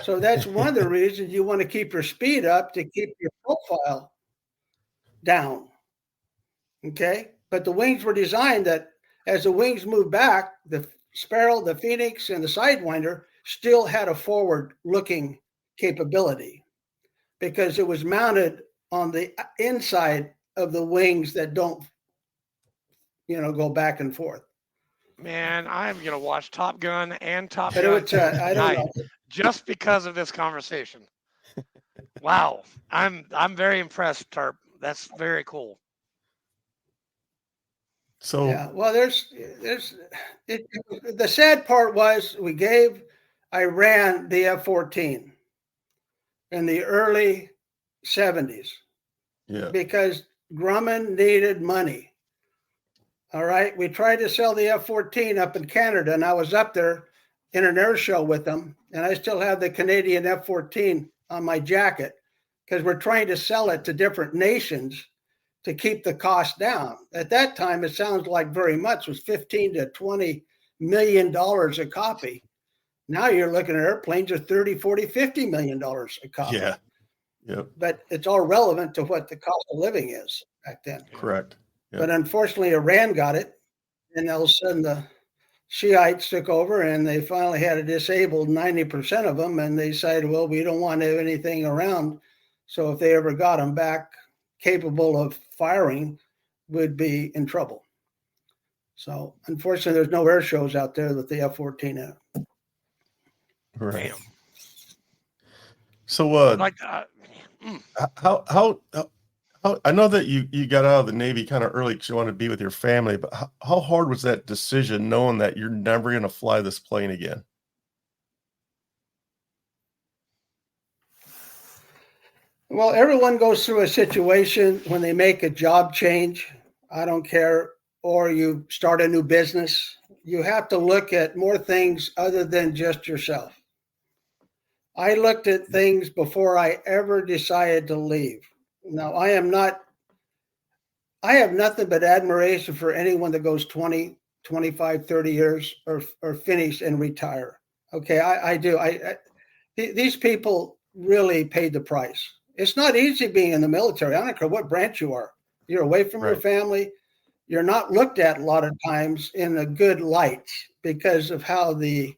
So that's one of the reasons you want to keep your speed up, to keep your profile down. Okay. But the wings were designed that as the wings moved back, the Sparrow, the Phoenix, and the Sidewinder still had a forward looking capability because it was mounted on the inside of the wings that don't, go back and forth. Man, I'm going to watch Top Gun and Top But Gun it was, I don't tonight know. just because of this conversation. Wow. I'm very impressed, Turp. That's very cool. So Yeah, well, the sad part was I ran the F-14 in the early 70s yeah. because Grumman needed money. All right. We tried to sell the F-14 up in Canada, and I was up there in an air show with them, and I still have the Canadian F-14 on my jacket because we're trying to sell it to different nations to keep the cost down. At that time, it sounds like very much, was $15 to $20 million a copy. Now you're looking at airplanes of $30, $40, $50 million a copy. Yeah. Yep. But it's all relevant to what the cost of living is back then. Correct. Yep. But unfortunately, Iran got it, and all of a sudden the Shiites took over, and they finally had to disable 90% of them, and they decided, well, we don't want to have anything around. So if they ever got them back capable of firing, would be in trouble. So unfortunately, there's no air shows out there with the F-14 in it. Right. Damn. So Like, how I know that you got out of the Navy kind of early because you wanted to be with your family, but how hard was that decision knowing that you're never going to fly this plane again? Well, everyone goes through a situation when they make a job change. I don't care, or you start a new business. You have to look at more things other than just yourself. I looked at things before I ever decided to leave. Now, I have nothing but admiration for anyone that goes 20, 25, 30 years or finish and retire. Okay, I do. These people really paid the price. It's not easy being in the military. I don't care what branch you are. You're away from your family. You're not looked at a lot of times in a good light because of how the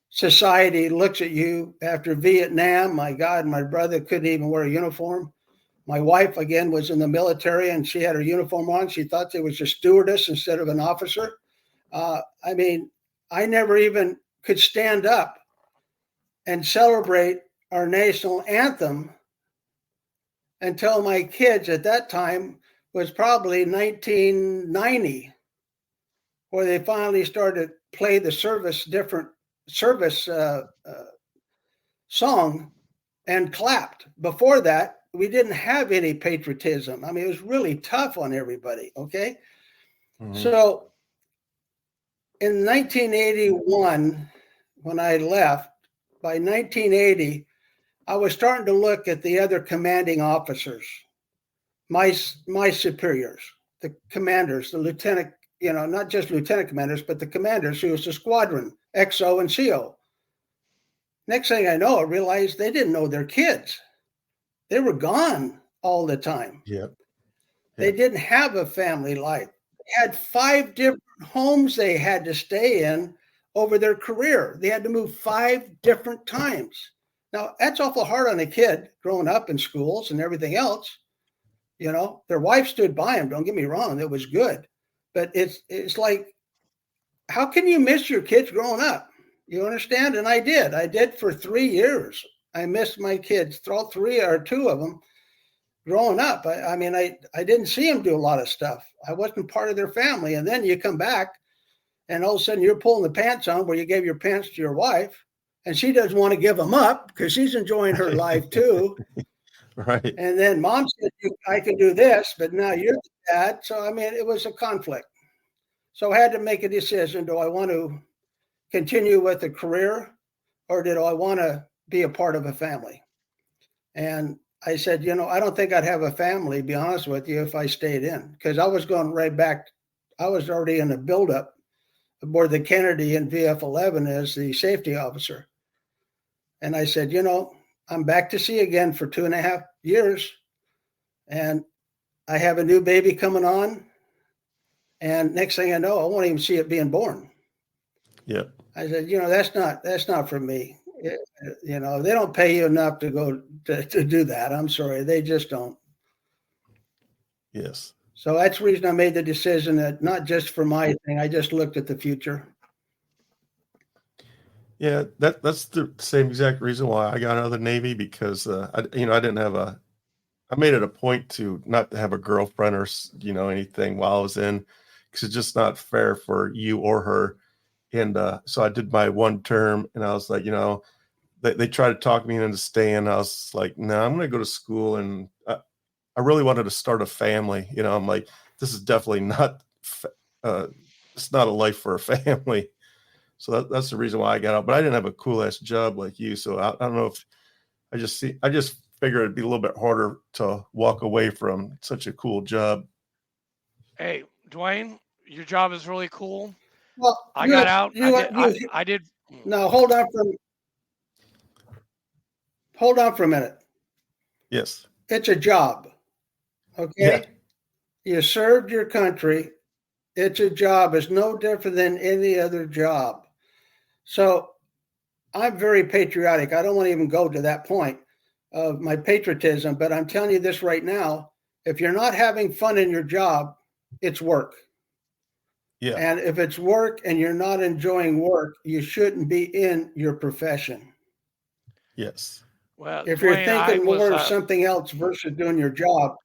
society looks at you after Vietnam. My God, my brother couldn't even wear a uniform. My wife, again, was in the military, and she had her uniform on. She thought it was a stewardess instead of an officer. I mean, I never even could stand up and celebrate our national anthem until my kids at that time was probably 1990, where they finally started to play the different service song and clapped. Before that, we didn't have any patriotism. I mean, it was really tough on everybody, okay? Mm-hmm. So in 1981, when I left, by 1980, I was starting to look at the other commanding officers, my superiors, the commanders, the lieutenant, not just lieutenant commanders, but the commanders who was the squadron, XO and CO. Next thing I know, I realized they didn't know their kids. They were gone all the time. Yep. They didn't have a family life. They had 5 different homes they had to stay in over their career. They had to move 5 different times. Now, that's awful hard on a kid growing up in schools and everything else. Their wife stood by them. Don't get me wrong. It was good. But it's like, how can you miss your kids growing up? You understand? And I did for 3 years. I missed my kids, three or two of them growing up. I didn't see them do a lot of stuff. I wasn't part of their family. And then you come back and all of a sudden you're pulling the pants on where you gave your pants to your wife and she doesn't want to give them up because she's enjoying her life too. Right. And then mom said, I can do this, but now you're the dad. So, it was a conflict. So I had to make a decision. Do I want to continue with a career or did I want to be a part of a family? And I said, I don't think I'd have a family, to be honest with you, if I stayed in, because I was going right back. I was already in a buildup aboard the Kennedy in VF-11 as the safety officer. And I said, I'm back to sea again for 2.5 years. And I have a new baby coming on. And next thing I know, I won't even see it being born. Yeah. I said, that's not for me. They don't pay you enough to go to do that. I'm sorry. They just don't. Yes. So that's the reason I made the decision that not just for my thing, I just looked at the future. Yeah, that's the same exact reason why I got out of the Navy, because I made it a point to not to have a girlfriend or anything while I was in, because it's just not fair for you or her. And so I did my one term, and I was like, they tried to talk me into staying. I was like, no, I'm going to go to school, and I really wanted to start a family. I'm like, this is definitely not, it's not a life for a family. So that's the reason why I got out. But I didn't have a cool ass job like you. So I don't know if I just figured it'd be a little bit harder to walk away from such a cool job. Hey, Dwayne, your job is really cool. Well, I got out. I did. No, hold on for a minute. Yes. It's a job. Okay. Yeah. You served your country. It's a job. It's no different than any other job. So I'm very patriotic. I don't want to even go to that point of my patriotism, but I'm telling you this right now. If you're not having fun in your job, it's work. Yeah. And if it's work and you're not enjoying work, you shouldn't be in your profession. Yes. Well, if Dwayne, you're thinking more of something else versus doing your job,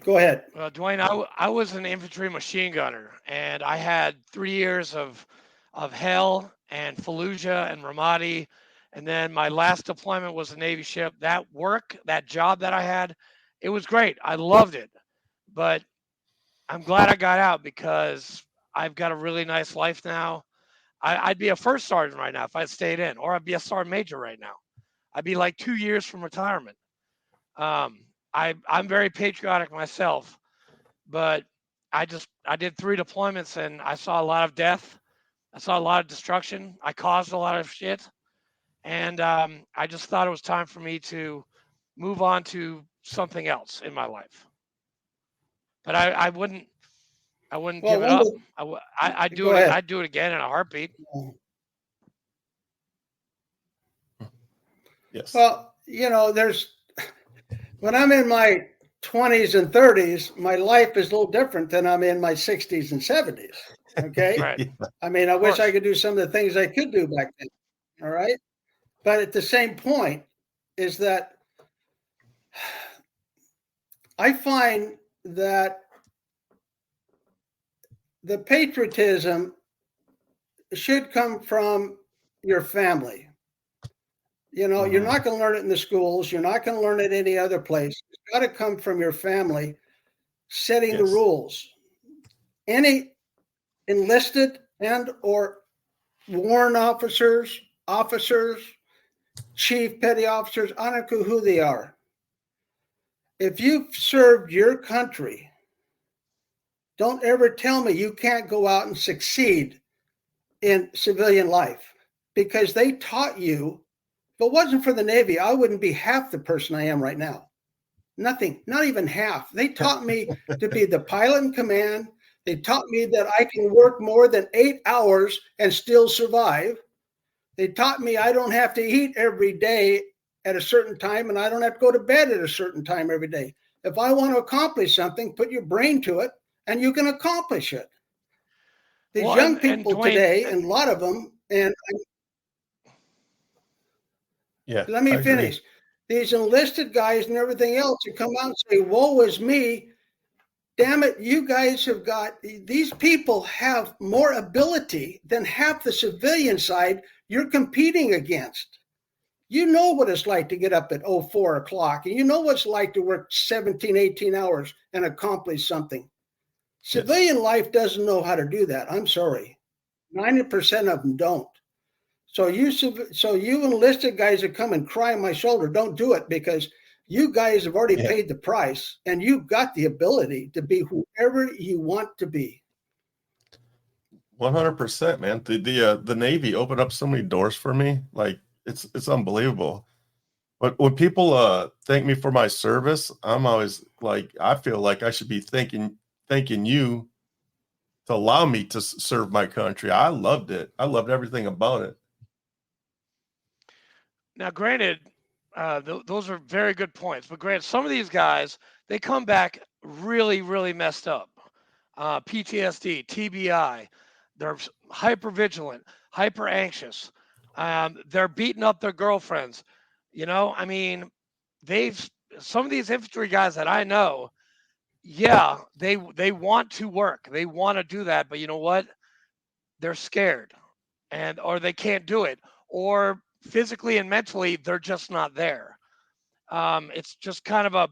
go ahead. Well, Dwayne, I was an infantry machine gunner, and I had 3 years of hell and Fallujah and Ramadi, and then my last deployment was a Navy ship. That job that I had, it was great. I loved it, but I'm glad I got out because I've got a really nice life now. I'd be a first sergeant right now if I'd stayed in, or I'd be a sergeant major right now. I'd be like 2 years from retirement. I'm very patriotic myself, but I did 3 deployments and I saw a lot of death. I saw a lot of destruction. I caused a lot of shit. And I just thought it was time for me to move on to something else in my life. But I wouldn't give it up. I'd do it. I'd do it again in a heartbeat. Yes. Well, when I'm in my 20s and 30s, my life is a little different than I'm in my 60s and 70s. Okay. Right. I wish I could do some of the things I could do back then. All right. But at the same point is that I find that the patriotism should come from your family. You're not going to learn it in the schools. You're not going to learn it any other place. It's got to come from your family setting the rules. Any enlisted and or warrant officers, chief, petty officers, I don't know who they are. If you've served your country, don't ever tell me you can't go out and succeed in civilian life, because they taught you. If it wasn't for the Navy, I wouldn't be half the person I am right now. Nothing, not even half. They taught me to be the pilot in command. They taught me that I can work more than 8 hours and still survive. They taught me I don't have to eat every day at a certain time, and I don't have to go to bed at a certain time every day. If I want to accomplish something, put your brain to it, and you can accomplish it. These young people Dwayne, today, and a lot of them, and let me finish. These enlisted guys and everything else who come out and say, woe is me. Damn it, you guys have got, these people have more ability than half the civilian side you're competing against. You know what it's like to get up at 4 o'clock, and you know what it's like to work 17, 18 hours and accomplish something. Civilian life doesn't know how to do that. I'm sorry. 90% of them don't. So you enlisted guys that come and cry on my shoulder, don't do it, because you guys have already paid the price, and you've got the ability to be whoever you want to be. 100%, man. The Navy opened up so many doors for me. Like, it's unbelievable. But when people thank me for my service, I'm always like, I feel like I should be thanking you to allow me to serve my country. I loved it. I loved everything about it. Now, granted, those are very good points. But granted, some of these guys, they come back really, really messed up. PTSD, TBI. They're hyper vigilant, hyper anxious. They're beating up their girlfriends. You know, I mean, some of these infantry guys that I know, yeah, they want to work. They want to do that, but you know what? They're scared, or they can't do it, or physically and mentally they're just not there. It's just kind of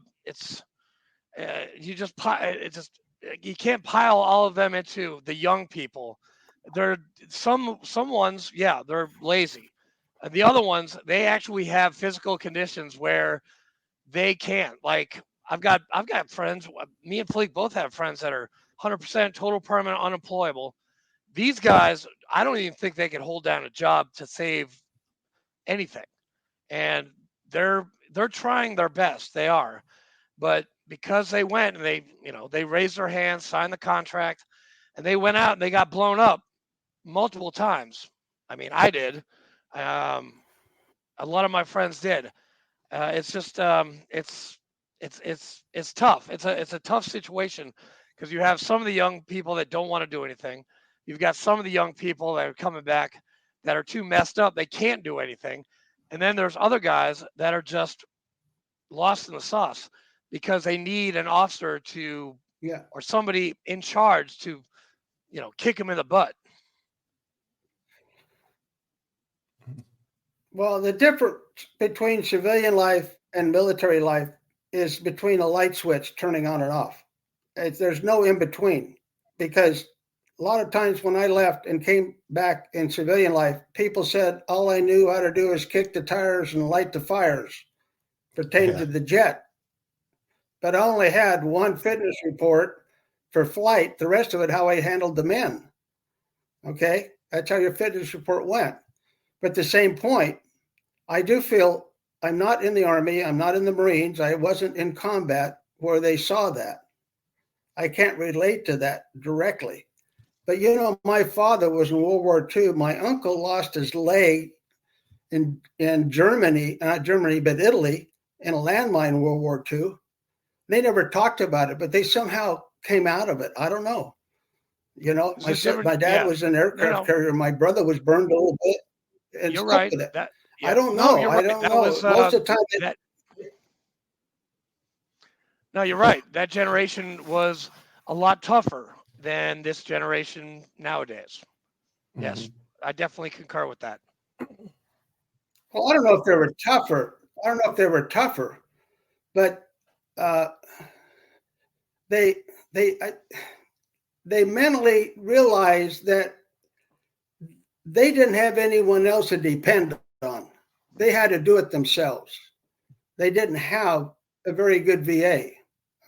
you can't pile all of them into the young people. They're some ones, yeah, they're lazy. And the other ones, they actually have physical conditions where they can't. Like I've got friends. Me and Fleek both have friends that are 100% total permanent unemployable. These guys, I don't even think they can hold down a job to save anything, and they're trying their best. They are, but because they went and they raised their hands, signed the contract, and they went out and they got blown up multiple times. I mean, I did. A lot of my friends did. It's just it's tough. It's a tough situation because you have some of the young people that don't want to do anything. You've got some of the young people that are coming back that are too messed up. They can't do anything. And then there's other guys that are just lost in the sauce because they need an officer or somebody in charge to, kick them in the butt. Well, the difference between civilian life and military life is between a light switch turning on and off. There's no in between, because a lot of times when I left and came back in civilian life, people said all I knew how to do is kick the tires and light the fires pertaining to the jet. But I only had one fitness report for flight. The rest of it, how I handled the men. Okay? That's how your fitness report went. But at the same point, I do feel I'm not in the Army. I'm not in the Marines. I wasn't in combat where they saw that. I can't relate to that directly. But, my father was in World War II. My uncle lost his leg in Germany, not Germany, but Italy, in a landmine in World War II. They never talked about it, but they somehow came out of it. I don't know. My dad was an aircraft carrier. My brother was burned a little bit. And you're right. I don't know. I don't know. Most of the time. No, you're right. That generation was a lot tougher than this generation nowadays. Mm-hmm. Yes, I definitely concur with that. Well, I don't know if they were tougher. But they mentally realized that they didn't have anyone else to depend on. They had to do it themselves. They didn't have a very good VA.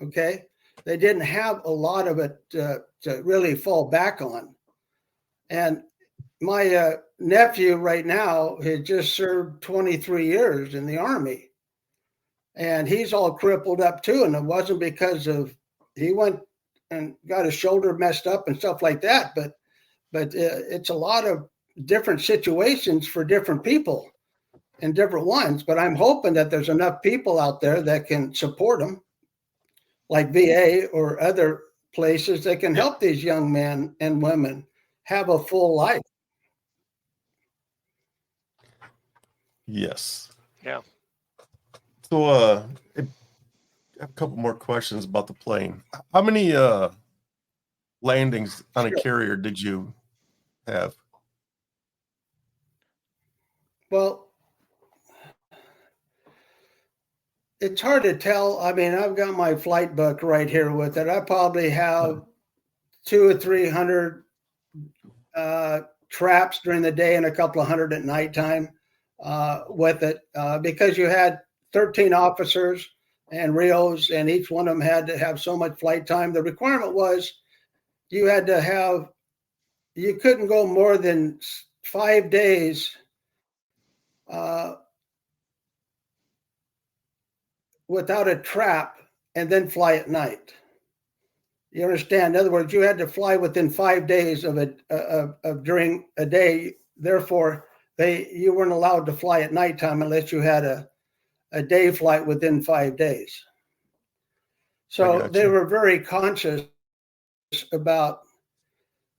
Okay. They didn't have a lot of it to really fall back on. And my nephew right now had just served 23 years in the Army. And he's all crippled up too. And it wasn't because he went and got his shoulder messed up and stuff like that. But it's a lot of different situations for different people. in different ones, but I'm hoping that there's enough people out there that can support them, like VA or other places that can help these young men and women have a full life. Yes. Yeah. So I have a couple more questions about the plane. How many landings on a carrier did you have? Well, it's hard to tell. I mean, I've got my flight book right here with it. I probably have 200 or 300 traps during the day and a couple of hundred at nighttime with it, because you had 13 officers and Rios, and each one of them had to have so much flight time. The requirement was you couldn't go more than 5 days without a trap and then fly at night. You understand? In other words, you had to fly within 5 days of during a day. Therefore, you weren't allowed to fly at nighttime unless you had a day flight within 5 days. So they were very conscious about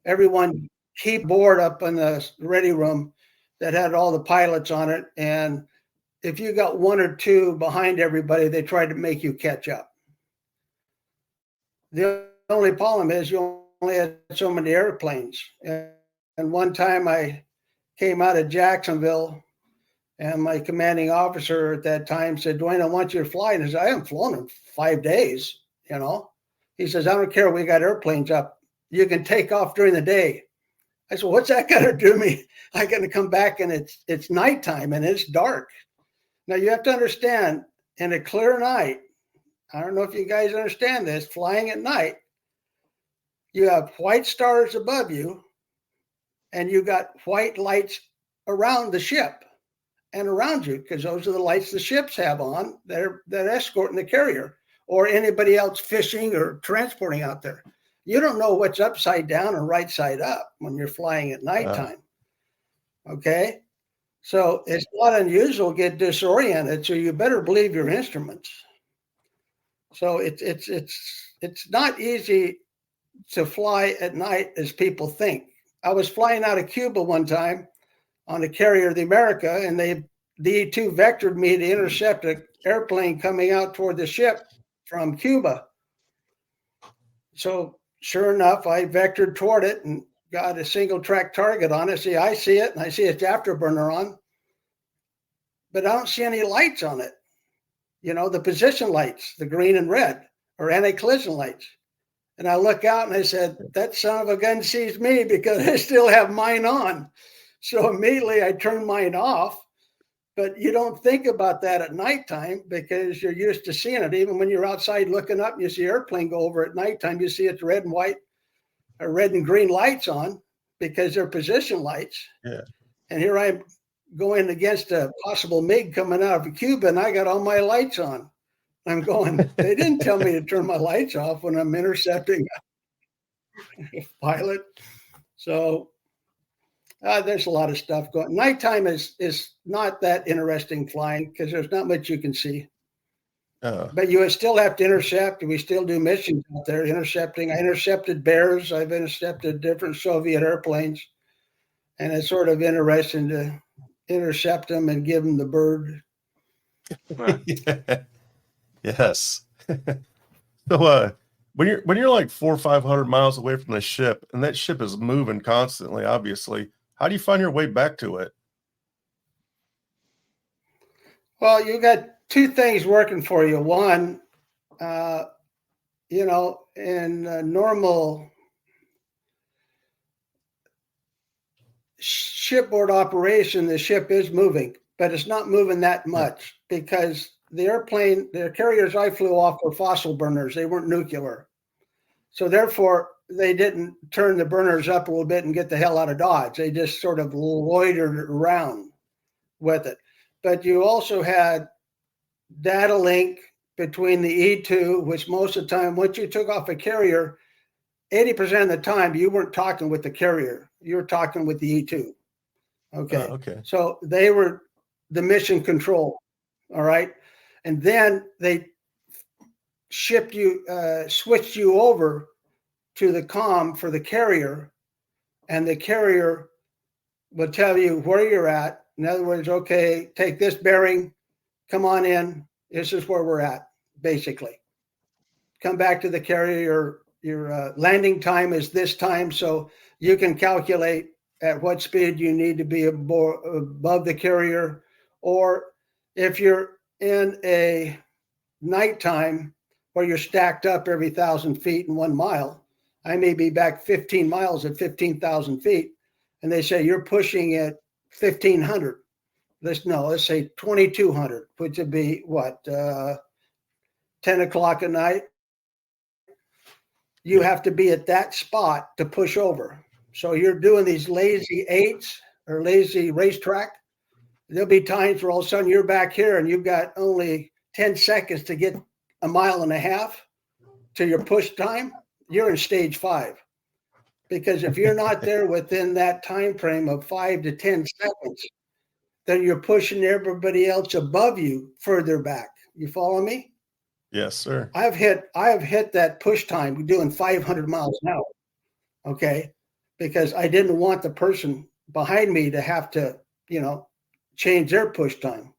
everyone keep board up in the ready room that had all the pilots on it. And if you got one or two behind everybody, they tried to make you catch up. The only problem is you only had so many airplanes. And one time I came out of Jacksonville, and my commanding officer at that time said, "Dwayne, I want you to fly." And I said, "I haven't flown in 5 days, you know." He says, "I don't care. We got airplanes up. You can take off during the day." I said, "What's that got to do with me? I'm going to come back and it's nighttime and it's dark." Now you have to understand, in a clear night, I don't know if you guys understand this, flying at night, you have white stars above you and you got white lights around the ship and around you, because those are the lights the ships have on that escorting the carrier or anybody else fishing or transporting out there. You don't know what's upside down or right side up when you're flying at nighttime. Okay? So it's not unusual to get disoriented, so you better believe your instruments. So it's not easy to fly at night as people think. I was flying out of Cuba one time on a carrier, the America, and the E-2 vectored me to intercept an airplane coming out toward the ship from Cuba. So sure enough, I vectored toward it and got a single track target on it. See, I see it, and I see its afterburner on, but I don't see any lights on it. You know, the position lights, the green and red, or anti-collision lights. And I look out and I said, "That son of a gun sees me because I still have mine on." So immediately I turned mine off. But you don't think about that at nighttime because you're used to seeing it. Even when you're outside looking up and you see an airplane go over at nighttime, you see it's red and white or red and green lights on because they're position lights. Yeah. And here I'm going against a possible MiG coming out of Cuba, and I got all my lights on. I'm going, they didn't tell me to turn my lights off when I'm intercepting a pilot. So there's a lot of stuff going. Nighttime is not that interesting flying because there's not much you can see. But you still have to intercept. We still do missions out there intercepting. I intercepted bears. I've intercepted different Soviet airplanes. And it's sort of interesting to intercept them and give them the bird. Yeah. Yes. So when you're like 400 or 500 miles away from the ship, and that ship is moving constantly, obviously, how do you find your way back to it? Well, you got two things working for you. One, in normal shipboard operation, the ship is moving, but it's not moving that much because the carriers I flew off were fossil burners. They weren't nuclear. So therefore, they didn't turn the burners up a little bit and get the hell out of Dodge. They just sort of loitered around with it. But you also had data link between the E-2, which most of the time, once you took off a carrier, 80% of the time, you weren't talking with the carrier. You were talking with the E-2. Okay. Okay. So they were the mission control. All right. And then they switched you over to the comm for the carrier, and the carrier will tell you where you're at. In other words, okay, take this bearing, come on in. This is where we're at, basically. Come back to the carrier. Your landing time is this time, so you can calculate at what speed you need to be above the carrier. Or if you're in a nighttime where you're stacked up every 1,000 feet in 1 mile, I may be back 15 miles at 15,000 feet, and they say you're pushing at 1,500. Let's say 2,200, which would be what, 10 o'clock at night. You have to be at that spot to push over. So you're doing these lazy eights or lazy racetrack. There'll be times where all of a sudden you're back here and you've got only 10 seconds to get 1.5 miles to your push time. You're in stage 5. Because if you're not there within that time frame of 5 to 10 seconds, then you're pushing everybody else above you further back. You follow me? Yes, sir. I have hit that push time doing 500 miles an hour. Okay. Because I didn't want the person behind me to have to, change their push time.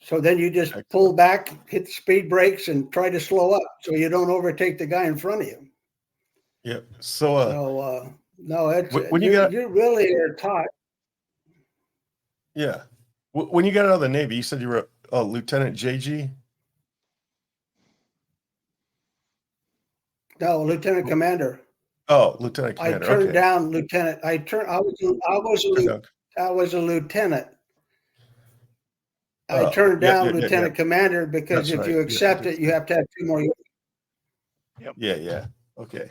So then you just pull back, hit the speed brakes, and try to slow up so you don't overtake the guy in front of you. Yep. No, it's when you really are taught. Yeah. When you got out of the Navy, you said you were a Lieutenant JG? No, Lieutenant Commander. Oh, Lieutenant Commander. I turned down Lieutenant. I was a lieutenant. I turned down Lieutenant Commander because if you accept it, you have to have 2 more years. Yep. Yeah. Okay.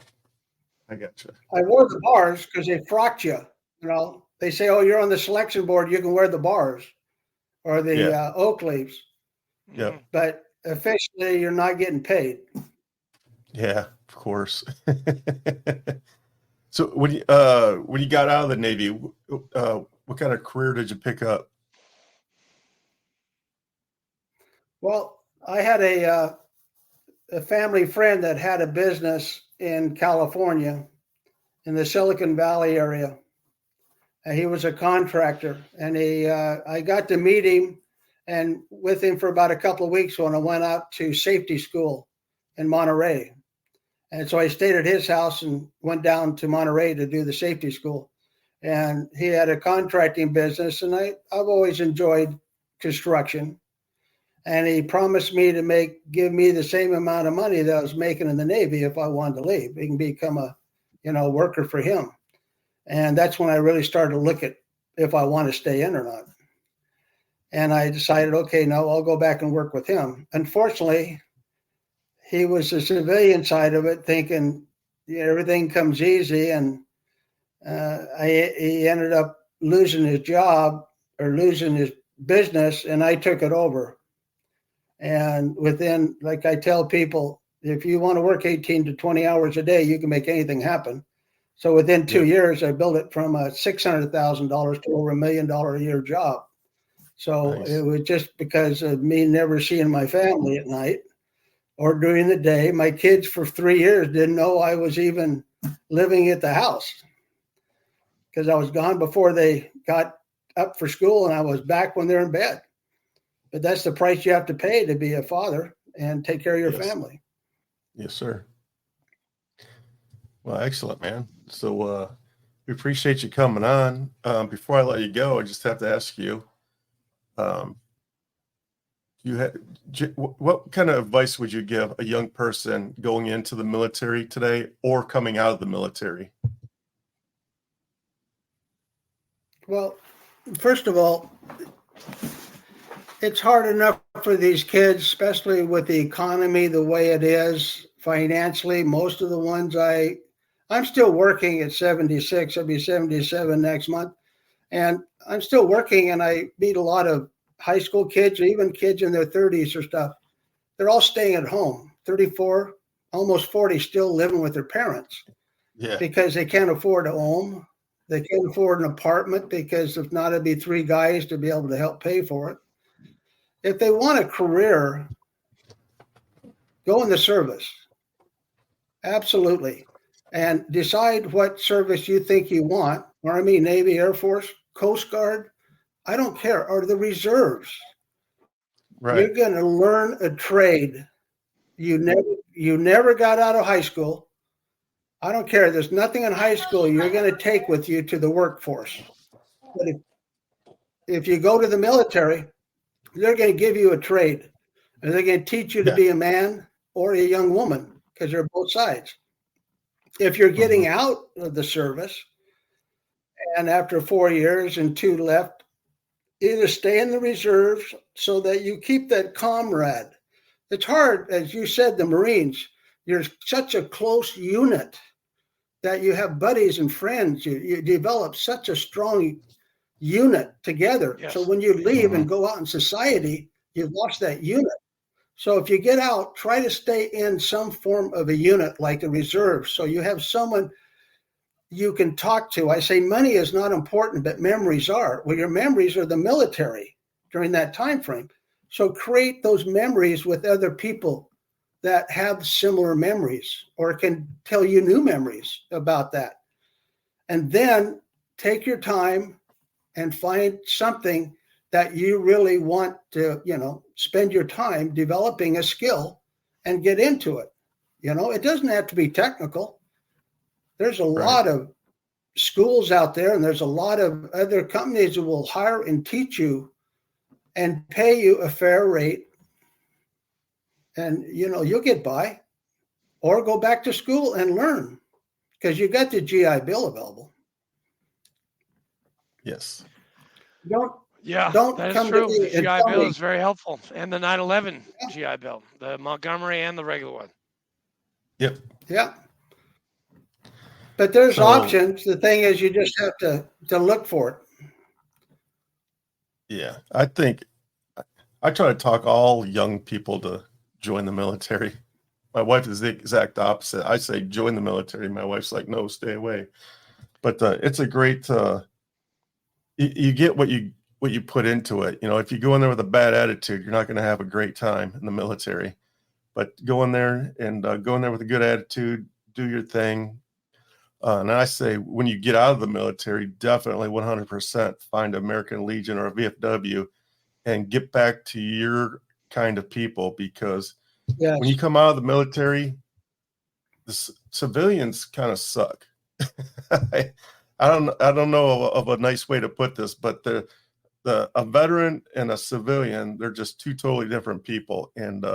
I got you. I wore the bars because they frocked you. They say, "Oh, you're on the selection board. You can wear the bars or the oak leaves." Yep. But officially, you're not getting paid. Yeah, of course. So when you got out of the Navy, what kind of career did you pick up? Well, I had a family friend that had a business in California, in the Silicon Valley area. And he was a contractor, and I got to meet him and with him for about a couple of weeks when I went out to safety school in Monterey. And so I stayed at his house and went down to Monterey to do the safety school. And he had a contracting business, and I've always enjoyed construction. And he promised me to give me the same amount of money that I was making in the Navy if I wanted to leave. He can become a worker for him. And that's when I really started to look at if I want to stay in or not. And I decided, okay, no, I'll go back and work with him. Unfortunately, he was the civilian side of it, thinking everything comes easy. And he ended up losing his job or losing his business, and I took it over. And within, like I tell people, if you want to work 18 to 20 hours a day, you can make anything happen. So within 2 years, I built it from a $600,000 to over $1 million a year job. So nice. It was just because of me never seeing my family at night or during the day. My kids for 3 years didn't know I was even living at the house because I was gone before they got up for school, and I was back when they're in bed. But that's the price you have to pay to be a father and take care of your family. Yes, sir. Well, excellent, man. So we appreciate you coming on. Before I let you go, I just have to ask you, what kind of advice would you give a young person going into the military today or coming out of the military? Well, first of all, it's hard enough for these kids, especially with the economy the way it is financially. Most of the ones I'm still working at 76. I'll be 77 next month. And I'm still working, and I meet a lot of high school kids, or even kids in their 30s or stuff. They're all staying at home, 34, almost 40, still living with their parents. Yeah. Because they can't afford a home. They can't afford an apartment because if not, it'd be 3 guys to be able to help pay for it. If they want a career, go in the service. Absolutely. And decide what service you think you want. Army, Navy, Air Force, Coast Guard. I don't care. Or the reserves. Right. You're going to learn a trade. You never got out of high school. I don't care. There's nothing in high school you're going to take with you to the workforce. But if you go to the military, they're going to give you a trade. And they're going to teach you to be a man or a young woman, because they're both sides. If you're getting out of the service, and after 4 years and 2 left, either stay in the reserves so that you keep that comrade. It's hard, as you said, the Marines, you're such a close unit that you have buddies and friends. You develop such a strong unit together. Yes. So when you leave and go out in society, you've lost that unit. So if you get out, try to stay in some form of a unit like the reserve. So you have someone you can talk to. I say money is not important, but memories are. Well, your memories are the military during that time frame. So create those memories with other people that have similar memories or can tell you new memories about that. And then take your time and find something that you really want to, spend your time developing a skill and get into it. It doesn't have to be technical. There's a lot of schools out there, and there's a lot of other companies that will hire and teach you and pay you a fair rate. And, you'll get by, or go back to school and learn, because you got the GI Bill available. Yes. Don't that is come true. to me The and GI tell Bill me. is very helpful, and the 9/11 GI Bill, the Montgomery and the regular one. Yep. Yeah. But there's options. The thing is, you just have to look for it. Yeah. I think I try to talk all young people to join the military. My wife is the exact opposite. I say, join the military. My wife's like, no, stay away. But it's a great, you get what you put into it. If you go in there with a bad attitude, you're not going to have a great time in the military. But go in there and go in there with a good attitude, do your thing. And I say, when you get out of the military, definitely 100% find American Legion or a VFW and get back to your kind of people, because when you come out of the military, the civilians kind of suck. I don't know of a nice way to put this, but a veteran and a civilian, they're just 2 totally different people. And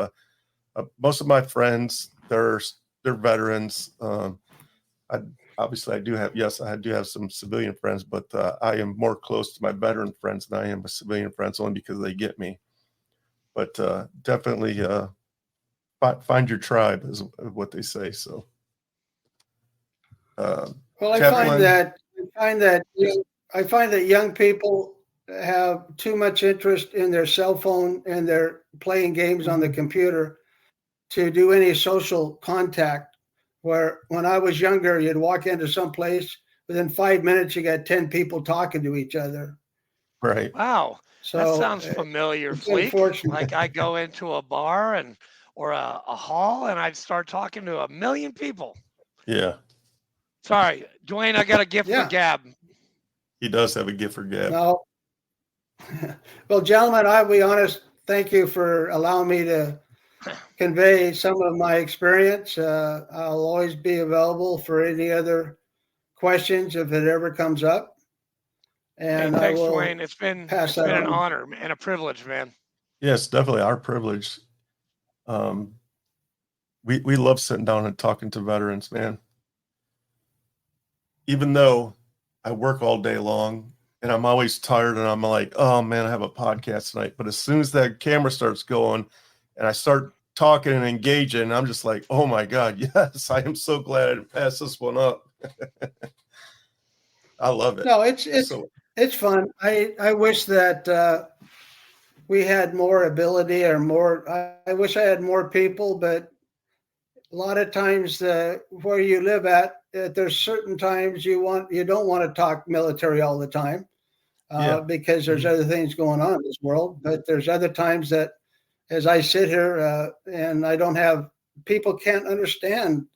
most of my friends, they're veterans. I do have some civilian friends, but I am more close to my veteran friends than I am with civilian friends, only because they get me. But definitely find your tribe is what they say. So, well, I find that young people have too much interest in their cell phone and they're playing games on the computer to do any social contact. Where when I was younger, you'd walk into some place, within 5 minutes, you got 10 people talking to each other. Right. Wow. So that sounds familiar, Fleek. Like I go into a bar or a hall and I'd start talking to 1 million people. Yeah. Sorry, Dwayne, I got a gift for Gab. He does have a gift for Gab. No. Well, gentlemen, I'll be honest. Thank you for allowing me to convey some of my experience. I'll always be available for any other questions if it ever comes up. And thanks, I will Dwayne. It's been an honor and a privilege, man. Yes, definitely our privilege. We love sitting down and talking to veterans, man. Even though I work all day long and I'm always tired and I'm like, oh man, I have a podcast tonight. But as soon as that camera starts going and I start talking and engaging, I'm just like, oh my God, yes, I am so glad I passed this one up. I love it. No, it's fun. I wish that we had more ability or more. I wish I had more people, but a lot of times where you live at, there's certain times you don't want to talk military all the time because there's other things going on in this world. But there's other times that, as I sit here and I don't have, people can't understand,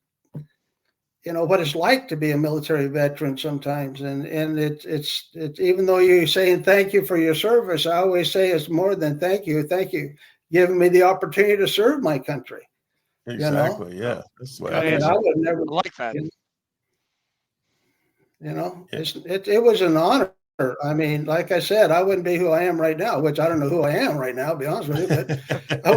what it's like to be a military veteran sometimes. And it's even though you're saying thank you for your service, I always say it's more than thank you. Thank you giving me the opportunity to serve my country. Exactly. Yeah. That's what I would never like that. It was an honor. I mean, like I said, I wouldn't be who I am right now, which I don't know who I am right now, to be honest with you, but I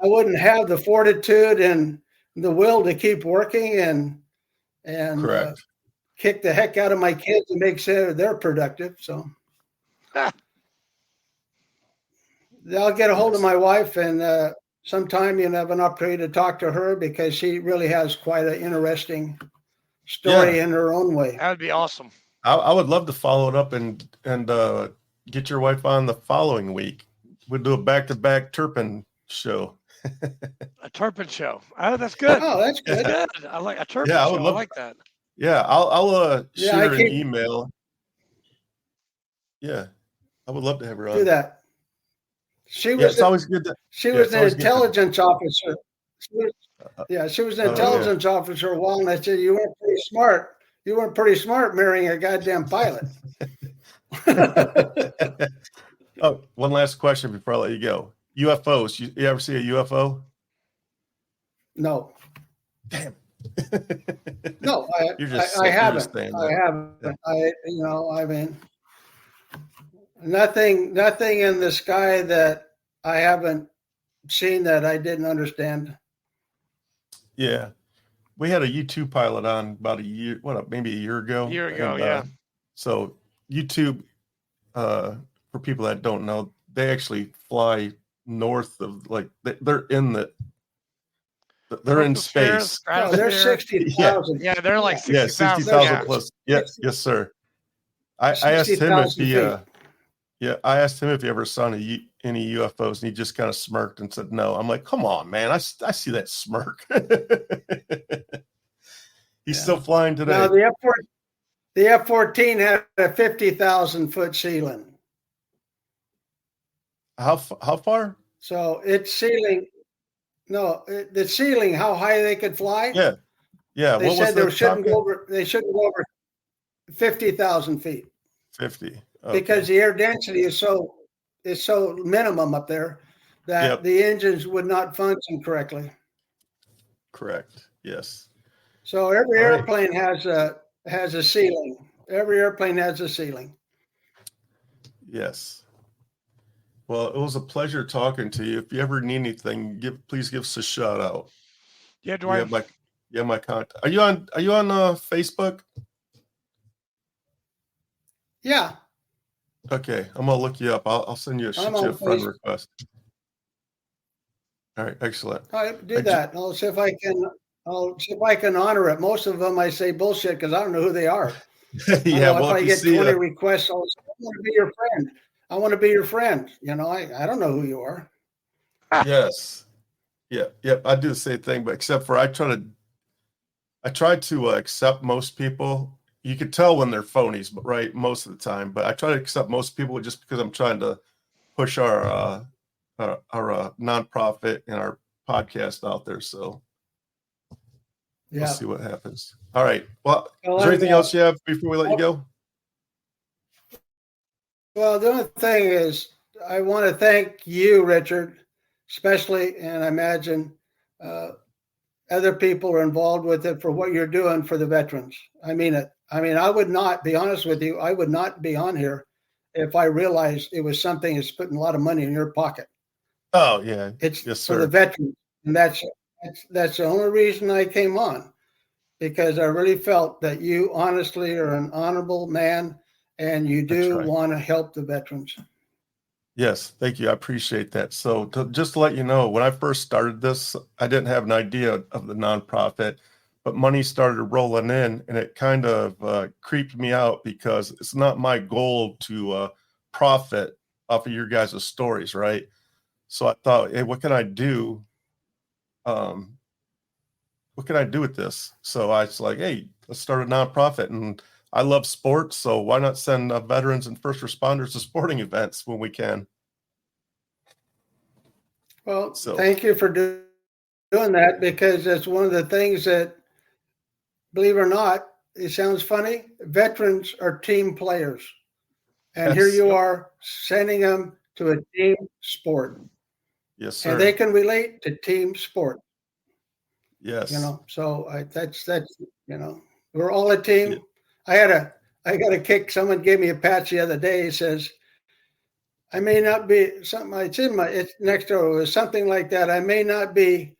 wouldn't have the fortitude and the will to keep working and kick the heck out of my kids and make sure they're productive. So I'll get a hold of my wife and sometime you'll have an opportunity to talk to her because she really has quite an interesting story in her own way. That would be awesome. I would love to follow it up and get your wife on the following week. We'll do a back-to-back Turpin show. A Turpin show. Oh, that's good. Oh, that's good. That's good. I like a Turpin show. I like that. Yeah, I'll shoot her an email. Yeah, I would love to have her on. Do that. She was. It's always good. She was an intelligence officer. She was an intelligence officer a while, and I said, "You weren't pretty smart. You weren't pretty smart marrying a goddamn pilot." Oh, one last question before I let you go. UFOs. You ever see a UFO? No. Damn. No, I haven't. I haven't. I mean, nothing in the sky that I haven't seen that I didn't understand. Yeah. We had a U-2 pilot on about maybe a year ago. So YouTube, for people that don't know, they actually fly north of they're in space. Oh, they're 60,000. Yeah, they're like 60,000. 60,000 plus. Yes, sir. I asked him if he I asked him if he ever saw any UFOs, and he just kind of smirked and said no. I'm like, come on, man. I see that smirk. He's still flying today. Now the F-14 had a 50,000 foot ceiling. How far? So it's ceiling. No, the ceiling. How high they could fly? Yeah. They said they shouldn't go over 50,000 feet. 50. Okay. Because the air density is so minimum up there that the engines would not function correctly. Correct. Yes. So every airplane has a ceiling. Every airplane has a ceiling. Yes. Well, it was a pleasure talking to you. If you ever need anything, please give us a shout out. Yeah, Dwayne. You have my contact. Are you on Facebook? Yeah. Okay, I'm gonna look you up. I'll send you a friend request. All right, excellent. All right, do that. I'll see if I can honor it. Most of them I say bullshit because I don't know who they are. Yeah, if I get 20 requests, I'll say, I want to be your friend. I want to be your friend. I don't know who you are. Yes. Yeah. Yep. I do the same thing, but except for I try to accept most people. You could tell when they're phonies, but right, most of the time. But I try to accept most people just because I'm trying to push our nonprofit and our podcast out there. So we'll see what happens. All right. Well, is there anything else you have before we let you go? Well, the only thing is I want to thank you, Richard, especially, and I imagine other people are involved with it for what you're doing for the veterans. I mean it. I mean, I would not be honest with you. I would not be on here if I realized it was something that's putting a lot of money in your pocket. Oh yeah, it's yes, for the veterans, and that's the only reason I came on, because I really felt that you honestly are an honorable man. And you do want to help the veterans. Yes, thank you. I appreciate that. So just to let you know, when I first started this, I didn't have an idea of the nonprofit, but money started rolling in, and it kind of creeped me out because it's not my goal to profit off of your guys' stories, right? So I thought, hey, what can I do what can I do with this? So I was like, hey, let's start a nonprofit. And I love sports, so why not send veterans and first responders to sporting events when we can? Well, thank you for doing that, because it's one of the things that, believe it or not, it sounds funny, veterans are team players. And here you are sending them to a team sport. Yes, sir. And they can relate to team sport. Yes. So that's we're all a team. Yeah. I got a kick. Someone gave me a patch the other day. He says, I may not be something. It's next door. It was something like that. I may not be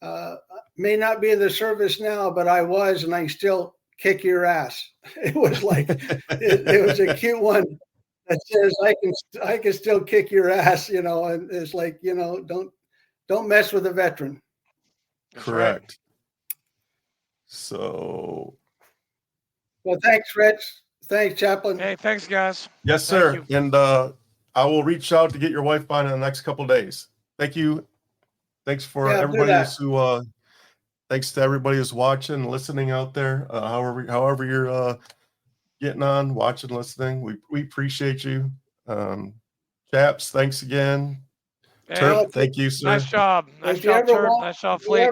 in the service now, but I was, and I still kick your ass. It was like it was a cute one that says I can still kick your ass. And it's like, don't mess with a veteran. Correct. Right. So. Well, thanks, Rich. Thanks, Chaplain. Hey, thanks, guys. Yes, sir. And I will reach out to get your wife on in the next couple of days. Thank you. Thanks for everybody who. Thanks to everybody who's watching and listening out there. However you're getting on, watching, listening, we appreciate you. Chaps, thanks again. Hey, Turp, thank you, sir. Nice job. Nice job, Turp. Nice job, Flake.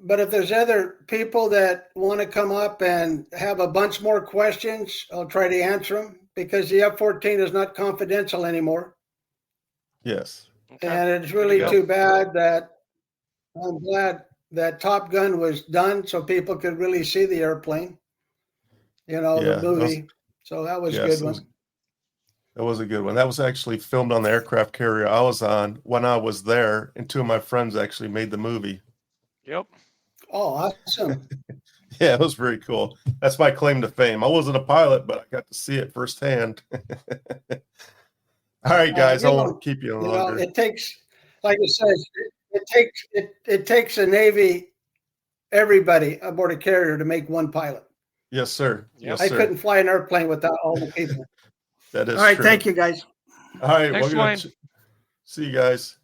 But if there's other people that want to come up and have a bunch more questions, I'll try to answer them, because the F-14 is not confidential anymore. Yes. Okay. And it's really too bad that I'm glad that Top Gun was done so people could really see the airplane, the movie. So that was a good one. That was a good one. That was actually filmed on the aircraft carrier I was on when I was there, and two of my friends actually made the movie. Yep. Oh, awesome. Yeah, it was very cool. That's my claim to fame. I wasn't a pilot, but I got to see it firsthand. All right, guys, I won't keep you longer. It takes, like it says, it takes a Navy, everybody aboard a carrier to make one pilot. Yes, sir. Yes, I couldn't fly an airplane without all the people. That is all right. True. Thank you, guys. All right. Thanks, Dwayne. See you guys.